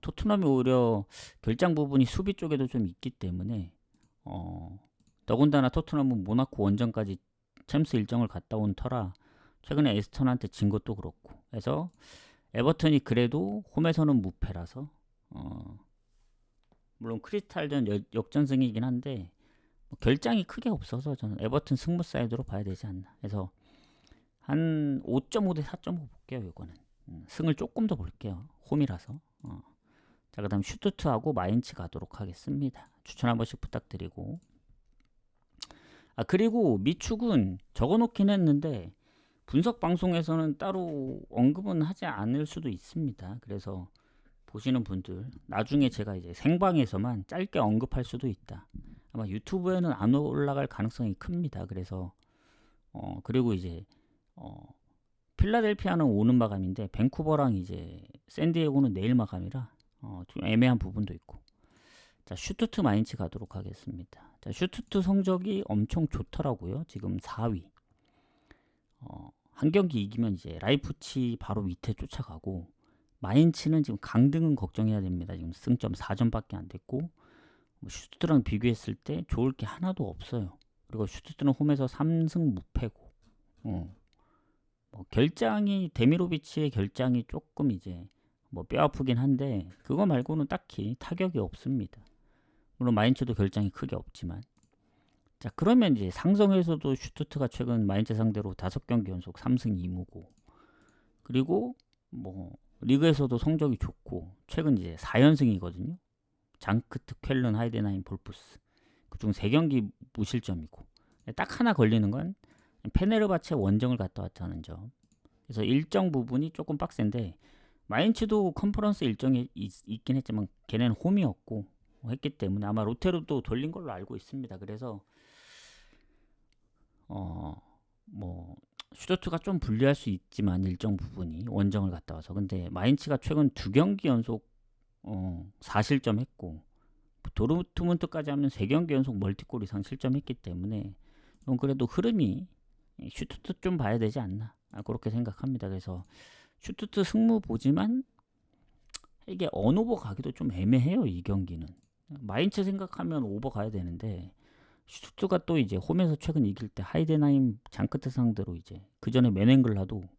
토트넘이 오히려 결장 부분이 수비 쪽에도 좀 있기 때문에, 더군다나 토트넘은 모나코 원정까지 챔스 일정을 갔다 온 터라 최근에 에스턴한테 진 것도 그렇고 해서 에버튼이 그래도 홈에서는 무패라서, 물론 크리스탈전 역전승이긴 한데 뭐 결장이 크게 없어서 저는 에버튼 승무 사이드로 봐야 되지 않나. 그래서 한 5.5 대 4.5 볼게요. 이거는 승을 조금 더 볼게요. 홈이라서. 자, 그 다음 슈투트하고 마인츠 가도록 하겠습니다. 추천 한 번씩 부탁드리고, 그리고 미축은 적어놓긴 했는데 분석 방송에서는 따로 언급은 하지 않을 수도 있습니다. 그래서 보시는 분들 나중에 제가 이제 생방에서만 짧게 언급할 수도 있다. 아마 유튜브에는 안 올라갈 가능성이 큽니다. 그래서 그리고 이제 필라델피아는 오는 마감인데 밴쿠버랑 이제 샌디에고는 내일 마감이라 좀 애매한 부분도 있고. 자, 슈투트 마인츠 가도록 하겠습니다. 자, 슈투트 성적이 엄청 좋더라고요. 지금 4위. 한 경기 이기면 이제 라이프치 바로 밑에 쫓아가고, 마인츠는 지금 강등은 걱정해야 됩니다. 지금 승점 4점밖에 안 됐고, 슈투트랑 비교했을 때 좋을 게 하나도 없어요. 그리고 슈투트는 홈에서 3승 무패고, 뭐 결장이 데미로비치의 결장이 조금 이제 뭐 뼈 아프긴 한데 그거 말고는 딱히 타격이 없습니다. 물론 마인츠도 결장이 크게 없지만. 자, 그러면 이제 상성에서도 슈투트가 최근 마인츠 상대로 5경기 연속 3승 2무고, 그리고 뭐 리그에서도 성적이 좋고 최근 이제 4연승이거든요. 장크트, 쾰른, 하이덴하임, 볼프스. 그중 3경기 무실점이고, 딱 하나 걸리는 건 페네르바체 원정을 갔다 왔다는 점. 그래서 일정 부분이 조금 빡센데, 마인츠도 컨퍼런스 일정이 있긴 했지만 걔네는 홈이었고 했기 때문에 아마 롯데로도 돌린 걸로 알고 있습니다. 그래서 뭐 슈투트가 좀 불리할 수 있지만 일정 부분이 원정을 갔다 와서. 근데 마인츠가 최근 2경기 연속 4실점 했고, 도르트문트까지 하면 3경기 연속 멀티골 이상 실점했기 때문에 이건 그래도 흐름이 슈투트 좀 봐야 되지 않나, 그렇게 생각합니다. 그래서 슈투트 승무 보지만 이게 언오버 가기도 좀 애매해요. 이 경기는 마인츠 생각하면 오버 가야 되는데, 슈투트가 또 이제 홈에서 최근 이길 때 하이덴하임, 장크트 상대로 이제 그 전에 메넨글라도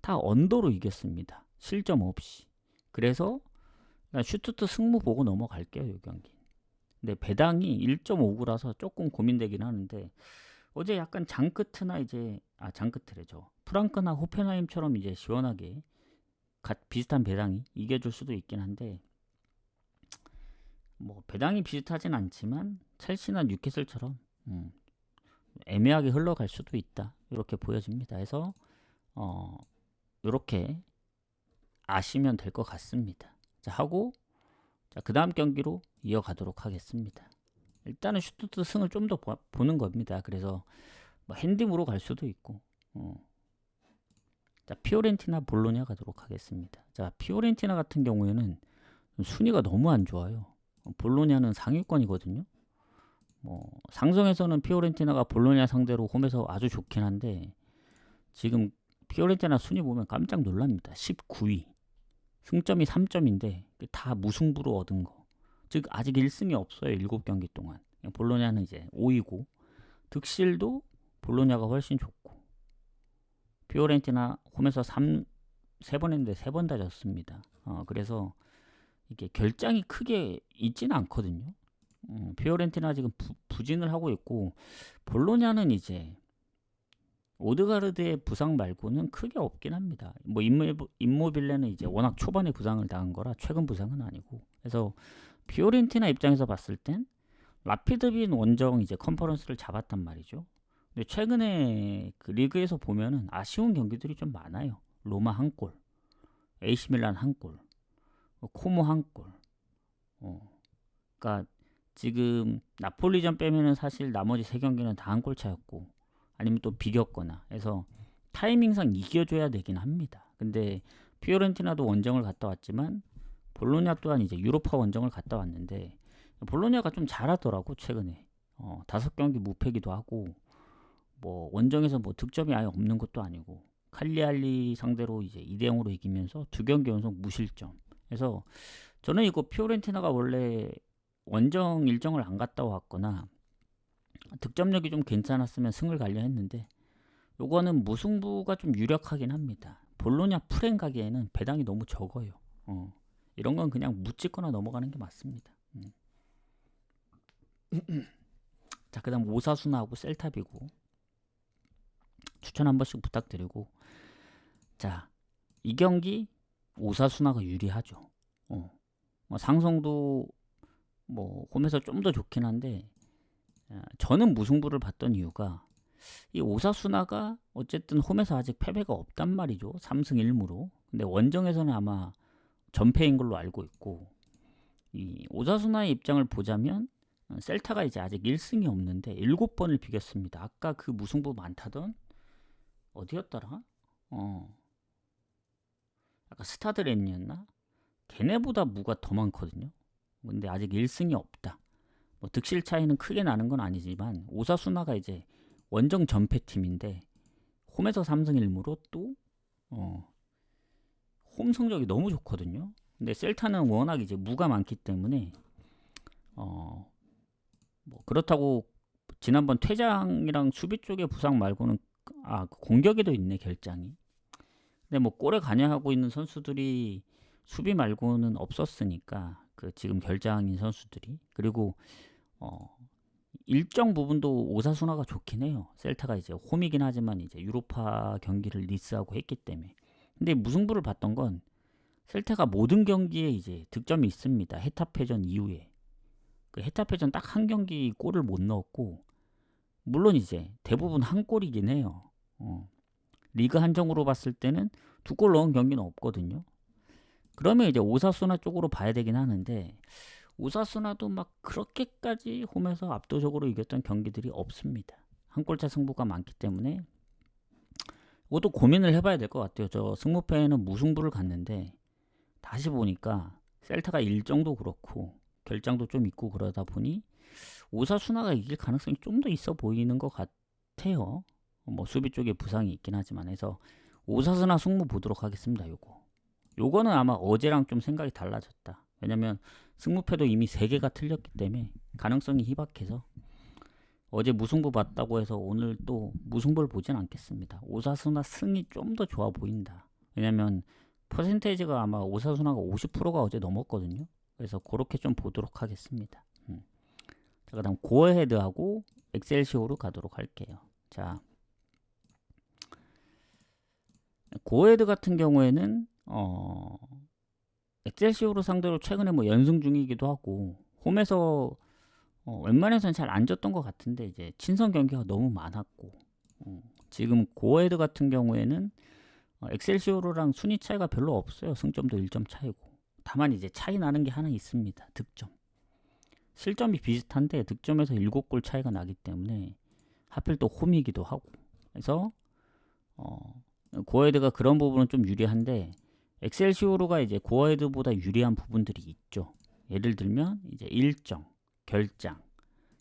다 언더로 이겼습니다. 실점 없이. 그래서 슈투트 승무 보고 넘어갈게요. 이 경기. 근데 배당이 1.59라서 조금 고민되긴 하는데, 어제 약간 장크트나 이제 장크트래죠. 프랑크나 호펜하임처럼 이제 시원하게 비슷한 배당이 이겨줄 수도 있긴 한데, 뭐 배당이 비슷하진 않지만 첼시나 뉴캐슬처럼 애매하게 흘러갈 수도 있다, 이렇게 보여집니다. 그래서 이렇게 아시면 될 것 같습니다. 자, 하고 그 다음 경기로 이어가도록 하겠습니다. 일단은 슈투트 승을 좀 더 보는 겁니다. 그래서 뭐 핸디무로 갈 수도 있고. 자, 피오렌티나 볼로냐 가도록 하겠습니다. 자, 피오렌티나 같은 경우에는 순위가 너무 안 좋아요. 볼로냐는 상위권이거든요. 뭐 상성에서는 피오렌티나가 볼로냐 상대로 홈에서 아주 좋긴 한데, 지금 피오렌티나 순위 보면 깜짝 놀랍니다. 19위. 승점이 3점인데 다 무승부로 얻은 거. 즉 아직 1승이 없어요. 7경기 동안. 볼로냐는 이제 5위고, 득실도 볼로냐가 훨씬 좋고, 피오렌티나 홈에서 3번 했는데 3번 다 졌습니다. 그래서 이게 결장이 크게 있지는 않거든요. 피오렌티나 지금 부진을 하고 있고, 볼로냐는 이제 오드가르드의 부상 말고는 크게 없긴 합니다. 뭐 임모빌레는 이제 워낙 초반에 부상을 당한 거라 최근 부상은 아니고. 그래서 피오렌티나 입장에서 봤을 땐 라피드 빈 원정 이제 컨퍼런스를 잡았단 말이죠. 근데 최근에 그 리그에서 보면은 아쉬운 경기들이 좀 많아요. 로마 한 골, AC 밀란 한 골, 코모 한 골. 그러니까 지금 나폴리전 빼면은 사실 나머지 세 경기는 다 한 골 차였고, 아니면 또 비겼거나 해서 타이밍상 이겨줘야 되긴 합니다. 근데 피오렌티나도 원정을 갔다 왔지만 볼로냐 또한 이제 유로파 원정을 갔다 왔는데 볼로냐가 좀 잘하더라고 최근에. 5경기 무패기도 하고, 뭐 원정에서 뭐 득점이 아예 없는 것도 아니고, 칼리알리 상대로 이제 2대0으로 이기면서 2경기 연속 무실점. 그래서 저는 이거 피오렌티나가 원래 원정 일정을 안 갔다 왔거나 득점력이 좀 괜찮았으면 승을 가려 했는데, 요거는 무승부가 좀 유력하긴 합니다. 볼로냐 프렌 가기에는 배당이 너무 적어요. 이런 건 그냥 묻찍거나 넘어가는 게 맞습니다. 자, 그 다음 오사수나하고 셀타비고 추천 한 번씩 부탁드리고. 자, 이 경기 오사수나가 유리하죠. 뭐 상성도 뭐 홈에서 좀 더 좋긴 한데, 저는 무승부를 봤던 이유가 이 오사수나가 어쨌든 홈에서 아직 패배가 없단 말이죠. 3승 1무로. 근데 원정에서는 아마 전패인 걸로 알고 있고, 이 오사수나의 입장을 보자면 셀타가 이제 아직 1승이 없는데 7번을 비겼습니다. 아까 그 무승부 많다던 어디였더라? 아까 스타드렌이었나? 걔네보다 무가 더 많거든요. 근데 아직 1승이 없다. 뭐 득실 차이는 크게 나는 건 아니지만 오사수나가 이제 원정 전패팀인데 홈에서 3승 1무로 또 홈 성적이 너무 좋거든요. 근데 셀타는 워낙 이제 무가 많기 때문에 뭐 그렇다고 지난번 퇴장이랑 수비 쪽의 부상 말고는 그 공격에도 있네 결장이. 근데 뭐 골에 관여하고 있는 선수들이 수비 말고는 없었으니까, 그 지금 결장인 선수들이. 그리고 일정 부분도 오사수나가 좋긴 해요. 셀타가 이제 홈이긴 하지만 이제 유로파 경기를 리스하고 했기 때문에. 근데 무승부를 봤던 건 셀타가 모든 경기에 이제 득점이 있습니다. 헤타페전 이후에. 그 헤타페전 딱 한 경기 골을 못 넣었고, 물론 이제 대부분 한 골이긴 해요. 리그 한정으로 봤을 때는 2골 넣은 경기는 없거든요. 그러면 이제 오사수나 쪽으로 봐야 되긴 하는데, 오사수나도 막 그렇게까지 홈에서 압도적으로 이겼던 경기들이 없습니다. 한 골차 승부가 많기 때문에 이것도 고민을 해봐야 될 것 같아요. 저 승무패에는 무승부를 갔는데 다시 보니까 셀타가 일정도 그렇고 결장도 좀 있고 그러다 보니 오사수나가 이길 가능성이 좀 더 있어 보이는 것 같아요. 뭐 수비 쪽에 부상이 있긴 하지만. 해서 오사수나 승무 보도록 하겠습니다. 요거는 아마 어제랑 좀 생각이 달라졌다. 왜냐면 승무패도 이미 3개가 틀렸기 때문에 가능성이 희박해서 어제 무승부 봤다고 해서 오늘 또 무승부를 보진 않겠습니다. 오사수나 승이 좀 더 좋아 보인다. 왜냐면 퍼센테이지가 아마 오사수나가 50%가 어제 넘었거든요. 그래서 그렇게 좀 보도록 하겠습니다. 자, 그 다음 고어헤드하고 엑셀시오로 가도록 할게요. 자, 고어헤드 같은 경우에는 엑셀시오로 상대로 최근에 뭐 연승 중이기도 하고, 홈에서 웬만해서는 잘 안 졌던 것 같은데 이제 친선 경기가 너무 많았고, 지금 고어헤드 같은 경우에는 엑셀시오로랑 순위 차이가 별로 없어요. 승점도 1점 차이고. 다만 이제 차이 나는 게 하나 있습니다. 득점. 실점이 비슷한데 득점에서 7골 차이가 나기 때문에 하필 또 홈이기도 하고. 그래서 고어헤드가 그런 부분은 좀 유리한데, 엑셀시오로가 이제 고어헤드보다 유리한 부분들이 있죠. 예를 들면 이제 일정, 결장.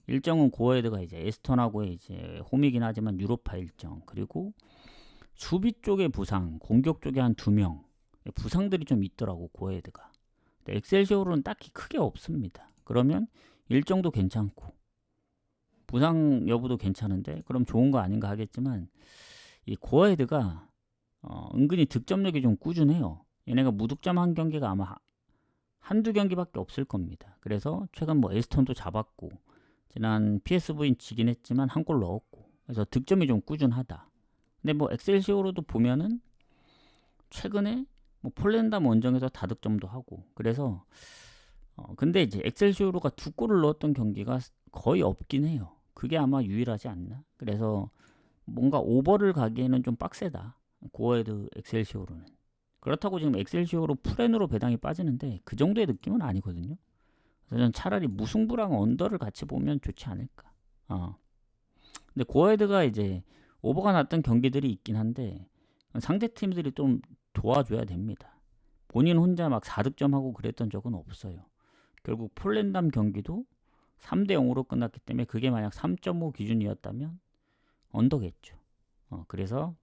일정은 고어헤드가 이제 에스턴하고의 이제 홈이긴 하지만 유로파 일정, 그리고 수비 쪽의 부상, 공격 쪽에 한 2명 부상들이 좀 있더라고 고어헤드가. 근데 엑셀시오로는 딱히 크게 없습니다. 그러면 일정도 괜찮고 부상 여부도 괜찮은데 그럼 좋은 거 아닌가 하겠지만, 이 고어헤드가 은근히 득점력이 좀 꾸준해요. 얘네가 무득점 한 경기가 아마 한두 경기밖에 없을 겁니다. 그래서 최근 뭐 에스턴도 잡았고, 지난 PSV는 지긴 했지만 한 골 넣었고, 그래서 득점이 좀 꾸준하다. 근데 뭐 엑셀시오로도 보면은 최근에 뭐 폴란담 원정에서 다득점도 하고 그래서 근데 이제 엑셀시오로가 두 골을 넣었던 경기가 거의 없긴 해요. 그게 아마 유일하지 않나. 그래서 뭔가 오버를 가기에는 좀 빡세다. 고어헤드 엑셀시오로는. 그렇다고 지금 엑셀시오로 풀엔으로 배당이 빠지는데 그 정도의 느낌은 아니거든요. 그래서 저는 차라리 무승부랑 언더를 같이 보면 좋지 않을까. 근데 고어헤드가 이제 오버가 났던 경기들이 있긴 한데 상대 팀들이 좀 도와줘야 됩니다. 본인 혼자 막 4득점하고 그랬던 적은 없어요. 결국 폴란담 경기도 3대 0으로 끝났기 때문에 그게 만약 3.5 기준이었다면 언더겠죠. 그래서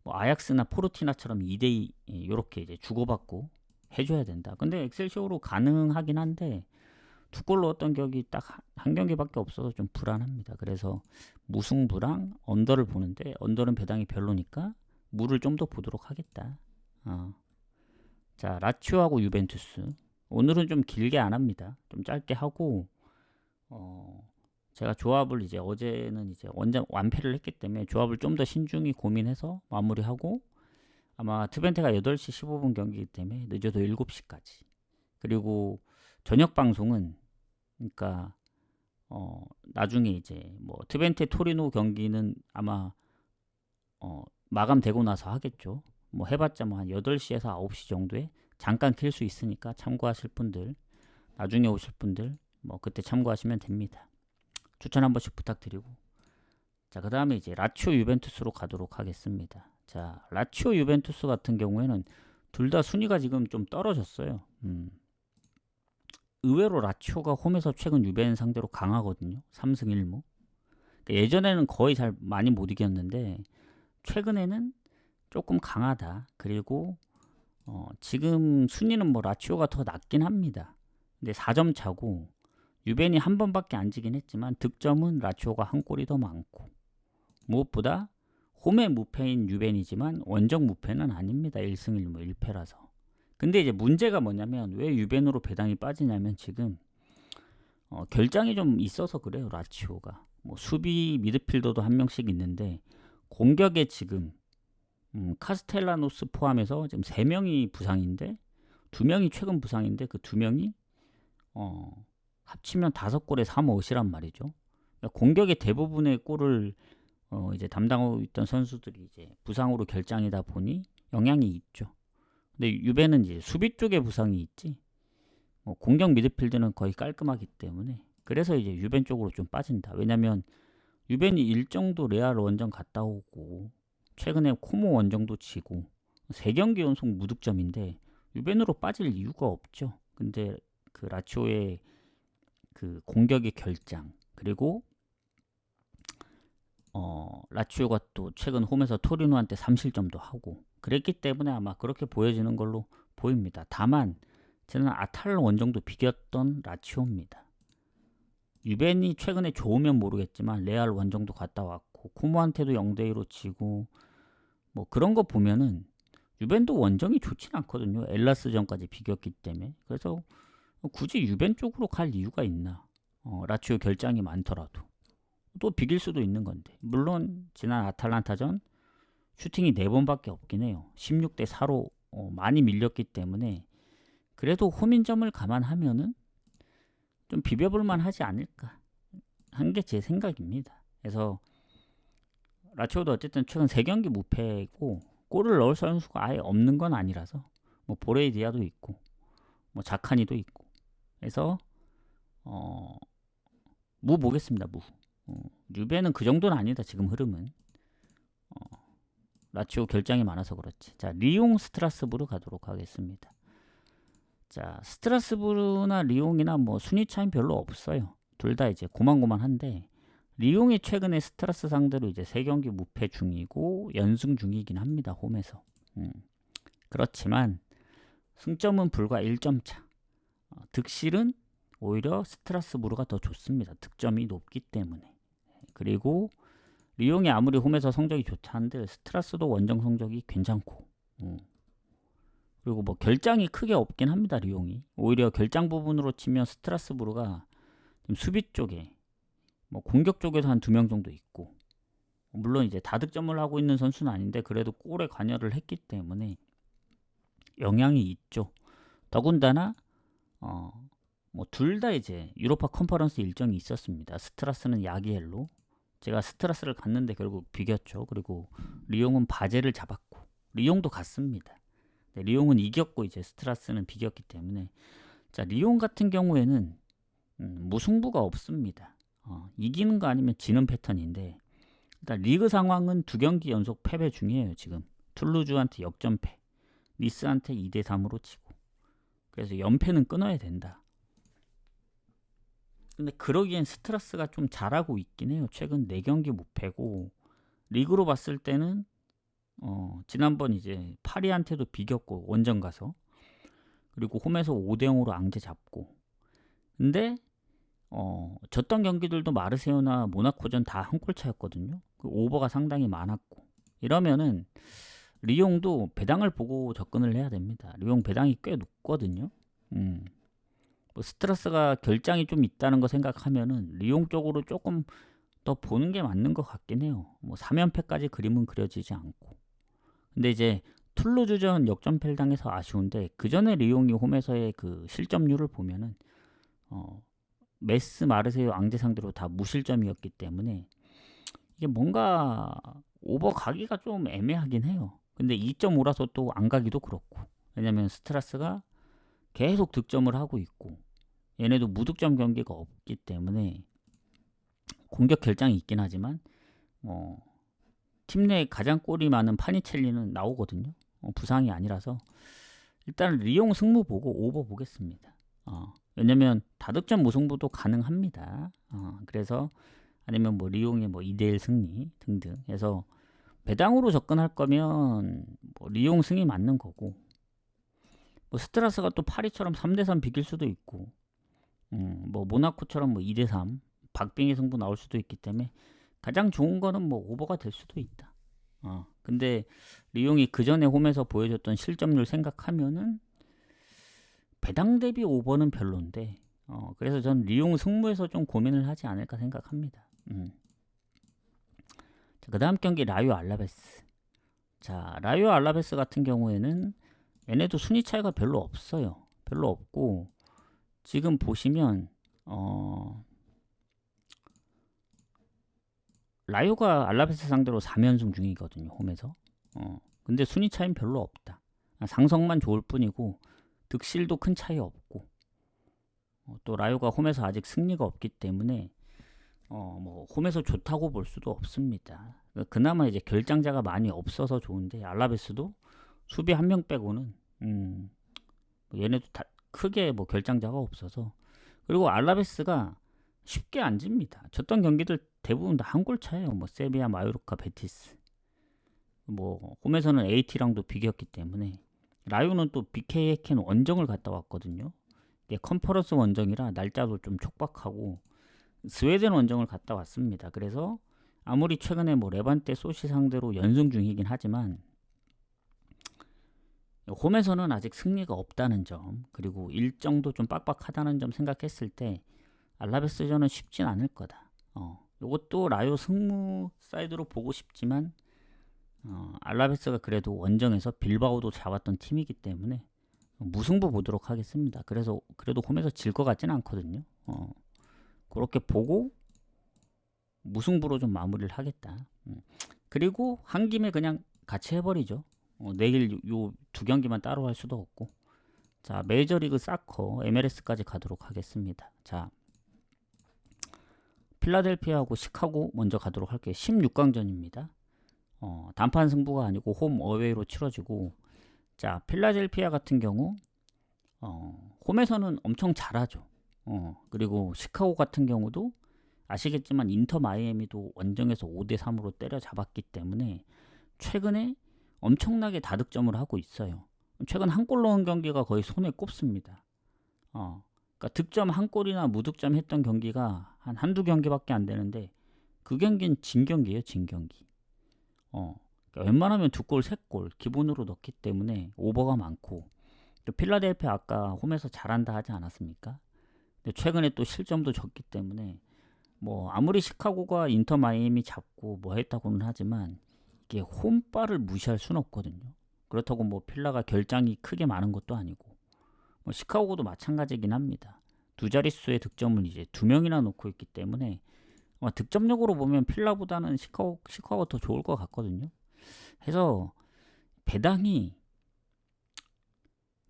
뭐 아약스나 포르티나처럼 2대2 이렇게 이제 주고받고 해줘야 된다. 근데 엑셀시오로 가능하긴 한데 두 골 넣었던 격이 딱 한 경기밖에 없어서 좀 불안합니다. 그래서 무승부랑 언더를 보는데 언더는 배당이 별로니까 무를 좀 더 보도록 하겠다. 자, 라치오하고 유벤투스. 오늘은 좀 길게 안 합니다. 좀 짧게 하고 제가 조합을 이제 어제는 이제 완패를 했기 때문에 조합을 좀 더 신중히 고민해서 마무리하고 아마 트벤테가 8시 15분 경기이기 때문에 늦어도 7시까지. 그리고 저녁 방송은 그러니까 나중에 이제 뭐 트벤테 토리노 경기는 아마 마감되고 나서 하겠죠. 뭐 해봤자 뭐 한 8시에서 9시 정도에 잠깐 킬 수 있으니까 참고하실 분들, 나중에 오실 분들 뭐 그때 참고하시면 됩니다. 추천 한 번씩 부탁드리고. 자, 그 다음에 이제 라치오 유벤투스로 가도록 하겠습니다. 자, 라치오 유벤투스 같은 경우에는 둘 다 순위가 지금 좀 떨어졌어요. 의외로 라치오가 홈에서 최근 유벤 상대로 강하거든요. 3승 1무. 그러니까 예전에는 거의 잘 많이 못 이겼는데 최근에는 조금 강하다. 그리고 지금 순위는 뭐 라치오가 더 낮긴 합니다. 근데 4점 차고 유벤이 한 번밖에 안 지긴 했지만 득점은 라치오가 한 골이 더 많고 무엇보다 홈의 무패인 유벤이지만 원정 무패는 아닙니다. 1승 1무 1패라서. 근데 이제 문제가 뭐냐면 왜 유벤으로 배당이 빠지냐면 지금 결장이 좀 있어서 그래요. 라치오가. 뭐 수비 미드필더도 한 명씩 있는데 공격에 지금 카스텔라노스 포함해서 지금 3명이 부상인데 2명이 최근 부상인데 그 2명이 합치면 5골에 3어시란 말이죠. 그러니까 공격의 대부분의 골을 이제 담당하고 있던 선수들이 이제 부상으로 결장이다 보니 영향이 있죠. 근데 유벤은 이제 수비 쪽에 부상이 있지. 공격 미드필드는 거의 깔끔하기 때문에 그래서 이제 유벤 쪽으로 좀 빠진다. 왜냐면 유벤이 일정도 레알 원정 갔다 오고 최근에 코모 원정도 지고 3경기 연속 무득점인데 유벤으로 빠질 이유가 없죠. 근데 그 라치오의 그 공격의 결장 그리고 라치오가 또 최근 홈에서 토리노한테 3실점도 하고 그랬기 때문에 아마 그렇게 보여지는 걸로 보입니다. 다만 저는 아탈 원정도 비겼던 라치오입니다. 유벤이 최근에 좋으면 모르겠지만 레알 원정도 갔다 왔고 코모한테도 0대2로 지고 뭐 그런 거 보면은 유벤도 원정이 좋진 않거든요. 엘라스전까지 비겼기 때문에. 그래서 굳이 유벤 쪽으로 갈 이유가 있나. 라치오 결장이 많더라도 또 비길 수도 있는 건데 물론 지난 아탈란타전 슈팅이 4번밖에 없긴 해요. 16대 4로 많이 밀렸기 때문에 그래도 홈인점을 감안하면은 좀 비벼볼만 하지 않을까 한 게 제 생각입니다. 그래서 라치오도 어쨌든 최근 3경기 무패고 골을 넣을 선수가 아예 없는 건 아니라서 뭐 보레이디아도 있고 뭐 자카니도 있고 그래서 무 보겠습니다. 무. 유벤은 그 정도는 아니다. 지금 흐름은. 라치오 결장이 많아서 그렇지. 자, 리옹 스트라스부르 가도록 하겠습니다. 자, 스트라스부르나 리옹이나 뭐 순위 차이는 별로 없어요. 둘 다 이제 고만고만한데 리옹이 최근에 스트라스 상대로 이제 3경기 무패 중이고 연승 중이긴 합니다. 홈에서. 그렇지만 승점은 불과 1점 차. 득실은 오히려 스트라스부르가 더 좋습니다. 득점이 높기 때문에. 그리고 리옹이 아무리 홈에서 성적이 좋다 한들 스트라스도 원정 성적이 괜찮고 그리고 뭐 결장이 크게 없긴 합니다. 리옹이 오히려 결장 부분으로 치면 스트라스부르가 좀 수비 쪽에 뭐 공격 쪽에서 한 2명 정도 있고 물론 이제 다득점을 하고 있는 선수는 아닌데 그래도 골에 관여를 했기 때문에 영향이 있죠. 더군다나 뭐 둘 다 이제 유로파 컨퍼런스 일정이 있었습니다. 스트라스는 야기엘로, 제가 스트라스를 갔는데 결국 비겼죠. 그리고 리옹은 바젤을 잡았고 리옹도 갔습니다. 네, 리옹은 이겼고 이제 스트라스는 비겼기 때문에 자, 리옹 같은 경우에는 무승부가 없습니다. 이기는 거 아니면 지는 패턴인데 일단 리그 상황은 2경기 연속 패배 중이에요. 지금 툴루즈한테 역전패, 니스한테 2대3으로 치고, 그래서 연패는 끊어야 된다. 근데 그러기엔 스트라스가 좀 잘하고 있긴 해요. 최근 4경기 무패고 리그로 봤을 때는 지난번 이제 파리한테도 비겼고 원정 가서, 그리고 홈에서 5대0으로 앙제 잡고, 근데 졌던 경기들도 마르세유나 모나코전 다 한 골 차였거든요. 그 오버가 상당히 많았고, 이러면은 리옹도 배당을 보고 접근을 해야 됩니다. 리옹 배당이 꽤 높거든요. 뭐 스트라스가 결장이 좀 있다는 거 생각하면은 리옹 쪽으로 조금 더 보는 게 맞는 것 같긴 해요. 뭐 3연패까지 그림은 그려지지 않고. 근데 이제 툴루즈전 역전패를 당해서 아쉬운데, 그 전에 리옹이 홈에서의 그 실점률을 보면은 메스, 마르세유, 앙제 상대로 다 무실점이었기 때문에 이게 뭔가 오버 가기가 좀 애매하긴 해요. 근데 2.5라서 또 안 가기도 그렇고, 왜냐면 스트라스가 계속 득점을 하고 있고 얘네도 무득점 경기가 없기 때문에 공격 결장이 있긴 하지만 팀 내에 가장 골이 많은 파니첼리는 나오거든요. 부상이 아니라서 일단 리옹 승무 보고 오버 보겠습니다. 왜냐면 다득점 무승부도 가능합니다. 그래서 아니면 뭐 리옹의 뭐 2대1 승리 등등 해서 배당으로 접근할 거면 뭐 리옹 승이 맞는 거고, 뭐 스트라스가 또 파리처럼 3대3 비길 수도 있고, 뭐 모나코처럼 뭐 2대3 박빙의 승부 나올 수도 있기 때문에 가장 좋은 거는 뭐 오버가 될 수도 있다. 근데 리옹이 그 전에 홈에서 보여줬던 실점률 생각하면은 배당 대비 오버는 별론데, 그래서 전 리옹 승무에서 좀 고민을 하지 않을까 생각합니다. 그 다음 경기 라요 알라베스. 자, 라요 알라베스 같은 경우에는 얘네도 순위 차이가 별로 없어요. 별로 없고 지금 보시면 라요가 알라베스 상대로 3연승 중이거든요. 홈에서. 근데 순위 차이는 별로 없다. 상성만 좋을 뿐이고 득실도 큰 차이 없고, 또 라요가 홈에서 아직 승리가 없기 때문에 뭐 홈에서 좋다고 볼 수도 없습니다. 그나마 이제 결장자가 많이 없어서 좋은데, 알라베스도 수비 한 명 빼고는 얘네도 다 크게 뭐 결장자가 없어서, 그리고 알라베스가 쉽게 안 집니다. 졌던 경기들 대부분 다 한 골 차예요. 뭐 세비야, 마요르카, 베티스. 뭐 홈에서는 AT랑도 비겼기 때문에. 라요는 또 BK 해켄 원정을 갔다 왔거든요. 이게 컨퍼런스 원정이라 날짜도 좀 촉박하고 스웨덴 원정을 갔다 왔습니다. 그래서 아무리 최근에 뭐 레반테 소시 상대로 연승 중이긴 하지만 홈에서는 아직 승리가 없다는 점, 그리고 일정도 좀 빡빡하다는 점 생각했을 때 알라베스전은 쉽진 않을 거다. 이것도 라요 승무 사이드로 보고 싶지만 알라베스가 그래도 원정에서 빌바오도 잡았던 팀이기 때문에 무승부 보도록 하겠습니다. 그래서 그래도 홈에서 질 것 같지는 않거든요. 그렇게 보고 무승부로 좀 마무리를 하겠다. 그리고 한 김에 그냥 같이 해버리죠. 내일 요 2경기만 따로 할 수도 없고. 자, 메이저리그 사커 MLS까지 가도록 하겠습니다. 자, 필라델피아하고 시카고 먼저 가도록 할게요. 16강전입니다. 단판 승부가 아니고 홈 어웨이로 치러지고, 자, 필라델피아 같은 경우 홈에서는 엄청 잘하죠. 그리고 시카고 같은 경우도 아시겠지만 인터 마이애미도 원정에서 5대3으로 때려잡았기 때문에 최근에 엄청나게 다득점을 하고 있어요. 최근 한 골 넣은 경기가 거의 손에 꼽습니다. 그러니까 득점 한 골이나 무득점 했던 경기가 한두 경기밖에 안 되는데 그 경기는 진 경기예요. 진 경기. 그러니까 웬만하면 2골, 3골 기본으로 넣기 때문에 오버가 많고, 또 필라델피아 아까 홈에서 잘한다 하지 않았습니까? 근데 최근에 또 실점도 적기 때문에 뭐 아무리 시카고가 인터 마이애미 잡고 뭐 했다고는 하지만 이게 홈바를 무시할 수는 없거든요. 그렇다고 뭐 필라가 결장이 크게 많은 것도 아니고 뭐 시카고도 마찬가지긴 합니다. 두 자릿수의 득점을 이제 두 명이나 놓고 있기 때문에 득점력으로 보면 필라보다는 시카고가 더 좋을 것 같거든요. 해서 배당이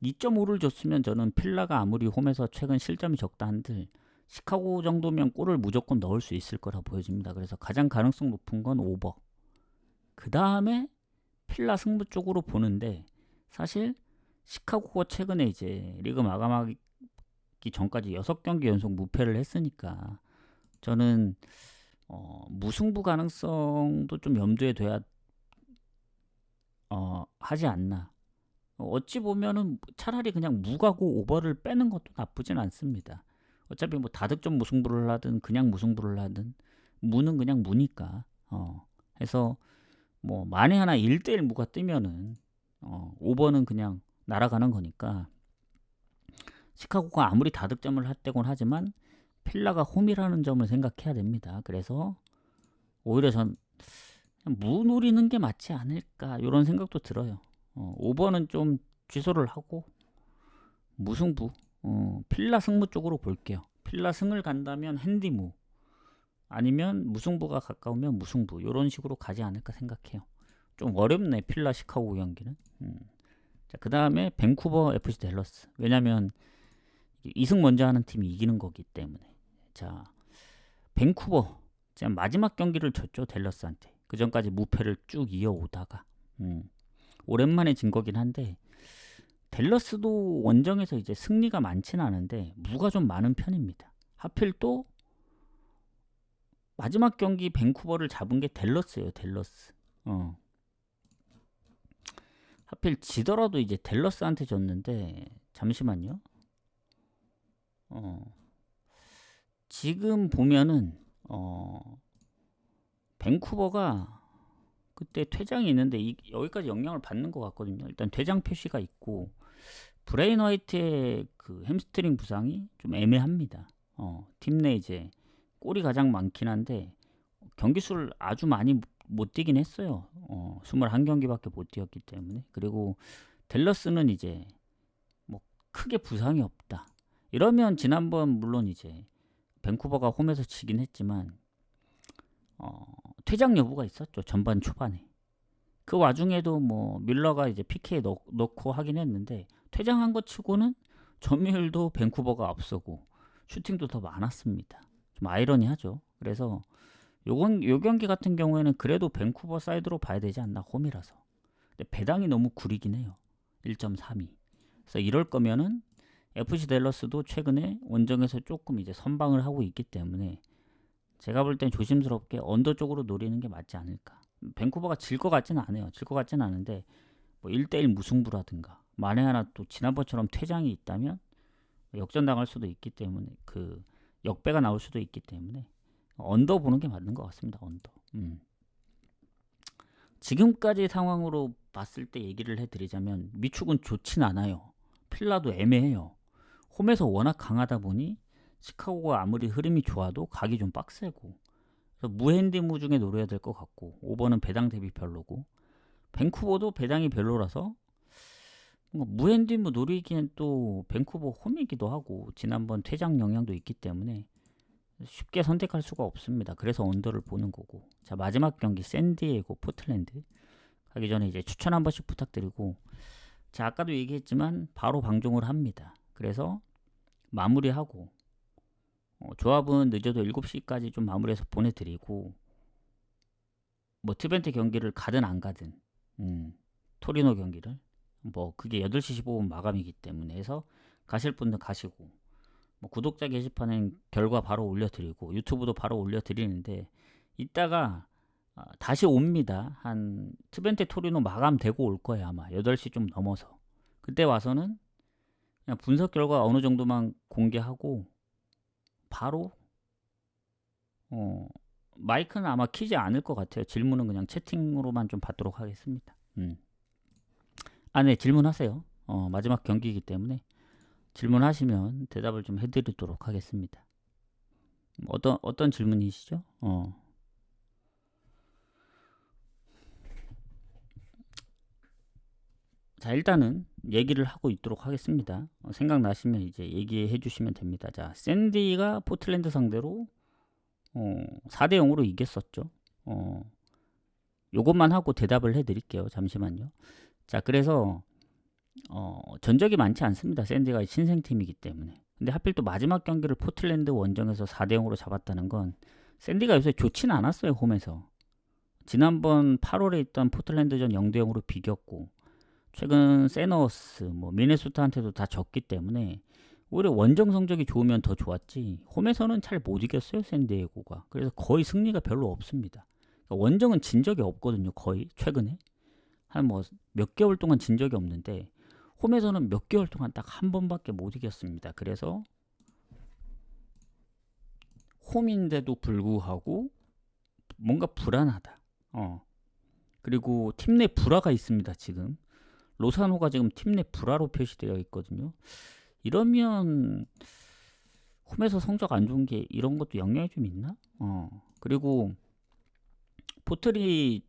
2.5를 줬으면 저는 필라가 아무리 홈에서 최근 실점이 적다 한들 시카고 정도면 골을 무조건 넣을 수 있을 거라 보여집니다. 그래서 가장 가능성 높은 건 오버. 그 다음에 필라 승부 쪽으로 보는데 사실 시카고가 최근에 이제 리그 마감하기 전까지 6경기 연속 무패를 했으니까 저는 무승부 가능성도 좀 염두에 둬야 하지 않나. 어찌 보면은 차라리 그냥 무가고 오버를 빼는 것도 나쁘진 않습니다. 어차피 뭐 다득점 무승부를 하든 그냥 무승부를 하든 무는 그냥 무니까. 해서 뭐 만에 하나 1대1 무가 뜨면은 오버는 그냥 날아가는 거니까 시카고가 아무리 다득점을 했다곤 하지만 필라가 홈이라는 점을 생각해야 됩니다. 그래서 오히려 전 무 노리는 게 맞지 않을까 이런 생각도 들어요. 오버는 좀 취소를 하고 무승부 필라 승부 쪽으로 볼게요. 필라 승을 간다면 핸디무 아니면 무승부가 가까우면 무승부 이런 식으로 가지 않을까 생각해요. 좀 어렵네 필라 시카고 경기는. 자, 그 다음에 밴쿠버 FC 댈러스. 왜냐면 2승 먼저 하는 팀이 이기는 거기 때문에. 자, 밴쿠버 제가 마지막 경기를 졌죠 댈러스한테. 그 전까지 무패를 쭉 이어오다가 오랜만에 진 거긴 한데 댈러스도 원정에서 이제 승리가 많지는 않은데 무가 좀 많은 편입니다. 하필 또 마지막 경기 밴쿠버를 잡은 게 댈러스예요. 댈러스. 하필 지더라도 이제 댈러스한테 졌는데 잠시만요. 지금 보면은 밴쿠버가 그때 퇴장이 있는데 여기까지 영향을 받는 것 같거든요. 일단 퇴장 표시가 있고 브레인 화이트의 그 햄스트링 부상이 좀 애매합니다. 팀 내 이제 골이 가장 많긴 한데 경기 수를 아주 많이 못 뛰긴 했어요. 21경기밖에 못 뛰었기 때문에. 그리고 댈러스는 이제 뭐 크게 부상이 없다. 이러면 지난번 물론 이제 밴쿠버가 홈에서 지긴 했지만 퇴장 여부가 있었죠. 전반 초반에. 그 와중에도 뭐 밀러가 이제 PK 넣고 하긴 했는데 퇴장한 것 치고는 점유율도 밴쿠버가 앞서고 슈팅도 더 많았습니다. 좀 아이러니하죠. 그래서 요 경기 같은 경우에는 그래도 밴쿠버 사이드로 봐야 되지 않나 홈이라서. 근데 배당이 너무 구리긴 해요. 1.32. 그래서 이럴 거면은 FC 댈러스도 최근에 원정에서 조금 이제 선방을 하고 있기 때문에 제가 볼 땐 조심스럽게 언더 쪽으로 노리는 게 맞지 않을까. 밴쿠버가 질 것 같지는 않아요. 질 것 같지는 않은데 뭐 1대1 무승부라든가 만에 하나 또 지난번처럼 퇴장이 있다면 역전당할 수도 있기 때문에 그 역배가 나올 수도 있기 때문에 언더 보는 게 맞는 것 같습니다. 언더. 지금까지 상황으로 봤을 때 얘기를 해드리자면 미축은 좋진 않아요. 필라도 애매해요. 홈에서 워낙 강하다 보니 시카고가 아무리 흐름이 좋아도 가기 좀 빡세고 그래서 무핸디무 중에 노려야 될 것 같고 오버는 배당 대비 별로고 밴쿠버도 배당이 별로라서 무핸디무 노리기엔 또 밴쿠버 홈이기도 하고 지난번 퇴장 영향도 있기 때문에 쉽게 선택할 수가 없습니다. 그래서 언더를 보는 거고. 자, 마지막 경기 샌디에고 포틀랜드 가기 전에 이제 추천 한 번씩 부탁드리고 자, 아까도 얘기했지만 바로 방종을 합니다. 그래서 마무리하고 조합은 늦어도 7시까지 좀 마무리해서 보내드리고 뭐 트벤트 경기를 가든 안 가든 토리노 경기를 뭐 그게 8시 15분 마감이기 때문에 해서 가실 분들 가시고 뭐 구독자 게시판엔 결과 바로 올려드리고 유튜브도 바로 올려드리는데 이따가 다시 옵니다. 한 트벤테 토리노 마감되고 올 거예요. 아마 8시 좀 넘어서 그때 와서는 그냥 분석 결과 어느 정도만 공개하고 바로 마이크는 아마 키지 않을 것 같아요. 질문은 그냥 채팅으로만 좀 받도록 하겠습니다. 네, 질문하세요. 마지막 경기이기 때문에 질문하시면 대답을 좀 해드리도록 하겠습니다. 어떤 질문이시죠? 자, 일단은 얘기를 하고 있도록 하겠습니다. 생각나시면 이제 얘기해 주시면 됩니다. 자, 샌디가 포틀랜드 상대로 4대 0으로 이겼었죠. 요것만 하고 대답을 해 드릴게요. 잠시만요. 자, 그래서 전적이 많지 않습니다. 샌디가 신생팀이기 때문에. 근데 하필 또 마지막 경기를 포틀랜드 원정에서 4대 0으로 잡았다는 건 샌디가 요새 좋지는 않았어요. 홈에서. 지난번 8월에 있던 포틀랜드전 0대 0으로 비겼고, 최근 세너스, 미네소타한테도 다 졌기 때문에 오히려 원정 성적이 좋으면 더 좋았지, 홈에서는 잘 못 이겼어요. 샌디에고가. 그래서 거의 승리가 별로 없습니다. 그러니까 원정은 진 적이 없거든요. 거의 최근에 한 몇 개월 동안 진 적이 없는데, 홈에서는 몇 개월 동안 딱 한 번밖에 못 이겼습니다. 그래서 홈인데도 불구하고 뭔가 불안하다. 그리고 팀 내 불화가 있습니다. 지금 로사노가 지금 팀 내 불화로 표시되어 있거든요. 이러면 홈에서 성적 안 좋은 게 이런 것도 영향이 좀 있나? 그리고 포틀이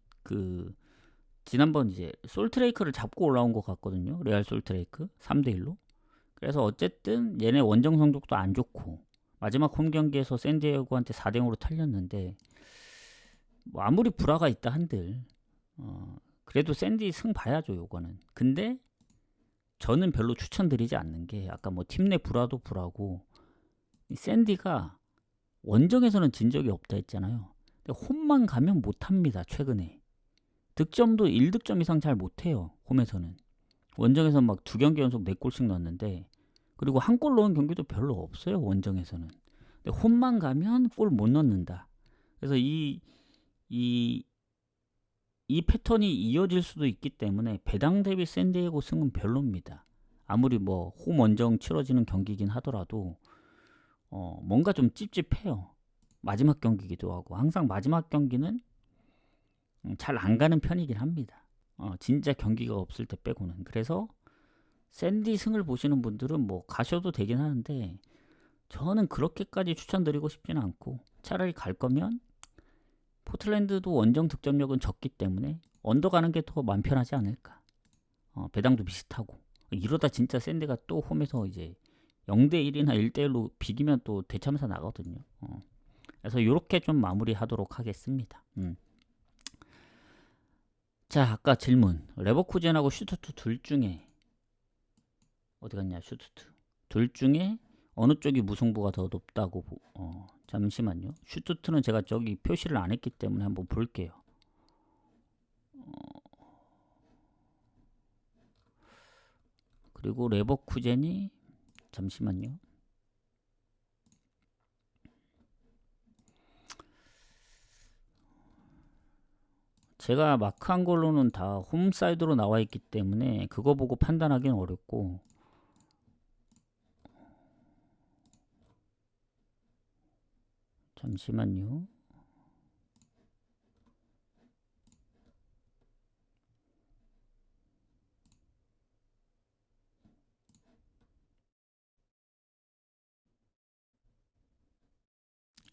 지난번 이제 솔트레이크를 잡고 올라온 것 같거든요. 레알 솔트레이크 3대 1로. 그래서 어쨌든 얘네 원정 성적도 안 좋고 마지막 홈 경기에서 샌디에고한테 4대 0으로 탈렸는데, 아무리 불화가 있다 한들 그래도 샌디 승 봐야죠, 요거는. 근데 저는 별로 추천드리지 않는 게, 아까 팀 내 불화도 불화고, 샌디가 원정에서는 진 적이 없다 했잖아요. 근데 홈만 가면 못합니다. 최근에 득점도 1득점 이상 잘 못해요. 홈에서는. 원정에서 막 2경기 연속 4골씩 넣었는데, 그리고 한 골 넣은 경기도 별로 없어요. 원정에서는. 근데 홈만 가면 골 못 넣는다. 그래서 이 패턴이 이어질 수도 있기 때문에 배당 대비 샌디에고 승은 별로입니다. 아무리 홈 원정 치러지는 경기긴 하더라도 뭔가 좀 찝찝해요. 마지막 경기기도 하고. 항상 마지막 경기는 잘 안 가는 편이긴 합니다. 진짜 경기가 없을 때 빼고는. 그래서 샌디 승을 보시는 분들은 가셔도 되긴 하는데, 저는 그렇게까지 추천드리고 싶지는 않고, 차라리 갈 거면 포틀랜드도 원정 득점력은 적기 때문에 언더 가는 게 더 마음 편하지 않을까. 배당도 비슷하고. 이러다 진짜 샌디가 또 홈에서 이제 0대 1이나 1대 1로 비기면 또 대참사 나거든요. 그래서 이렇게 좀 마무리하도록 하겠습니다. 자, 아까 질문. 레버쿠젠하고 슈투트 둘 중에 어디 갔냐? 슈투트 둘 중에 어느 쪽이 무승부가 더 높다고. 잠시만요. 슈투트는 제가 저기 표시를 안 했기 때문에 한번 볼게요. 그리고 레버쿠젠이, 잠시만요. 제가 마크한 걸로는 다 홈사이드로 나와 있기 때문에 그거 보고 판단하기는 어렵고, 잠시만요.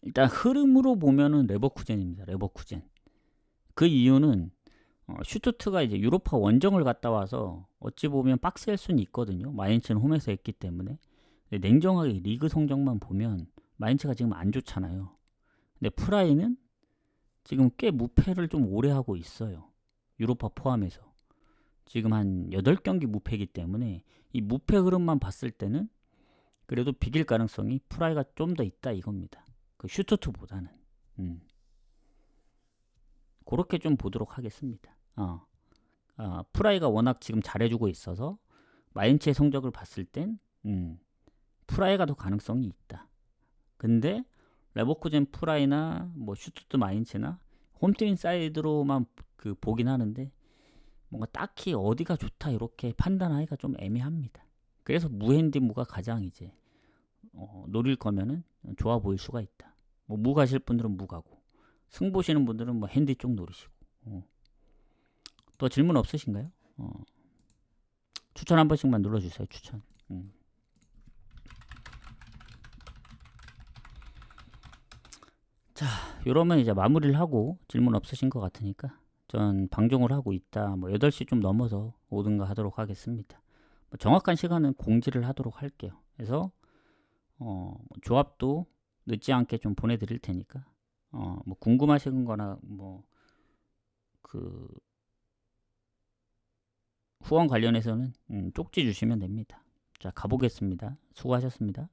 일단 흐름으로 보면은 레버쿠젠입니다. 레버쿠젠. 그 이유는 슈투트가 이제 유로파 원정을 갔다 와서 어찌 보면 빡셀 수는 있거든요. 마인츠는 홈에서 했기 때문에. 근데 냉정하게 리그 성적만 보면 마인츠가 지금 안 좋잖아요. 근데 프라이는 지금 꽤 무패를 좀 오래 하고 있어요. 유로파 포함해서. 지금 한 8경기 무패이기 때문에 이 무패 흐름만 봤을 때는 그래도 비길 가능성이 프라이가 좀 더 있다 이겁니다. 그 슈투트보다는. 그렇게 좀 보도록 하겠습니다. 프라이가 워낙 지금 잘해주고 있어서 마인츠의 성적을 봤을 땐 프라이가 더 가능성이 있다. 근데 레버쿠젠 프라이나 슈투트 마인츠나 홈팀 사이드로만 보긴 하는데, 뭔가 딱히 어디가 좋다 이렇게 판단하기가 좀 애매합니다. 그래서 무핸디 무가 가장 이제 노릴 거면은 좋아 보일 수가 있다. 무 가실 분들은 무 가고, 승 보시는 분들은 핸디 쪽 노리시고. 또 질문 없으신가요? 추천 한 번씩만 눌러주세요. 추천. 이러면 이제 마무리를 하고 질문 없으신 것 같으니까 전 방종을 하고 있다. 뭐 8시 좀 넘어서 오든가 하도록 하겠습니다. 뭐 정확한 시간은 공지를 하도록 할게요. 그래서 조합도 늦지 않게 좀 보내드릴 테니까 뭐 궁금하신 거나 뭐 그 후원 관련해서는 쪽지 주시면 됩니다. 자, 가보겠습니다. 수고하셨습니다.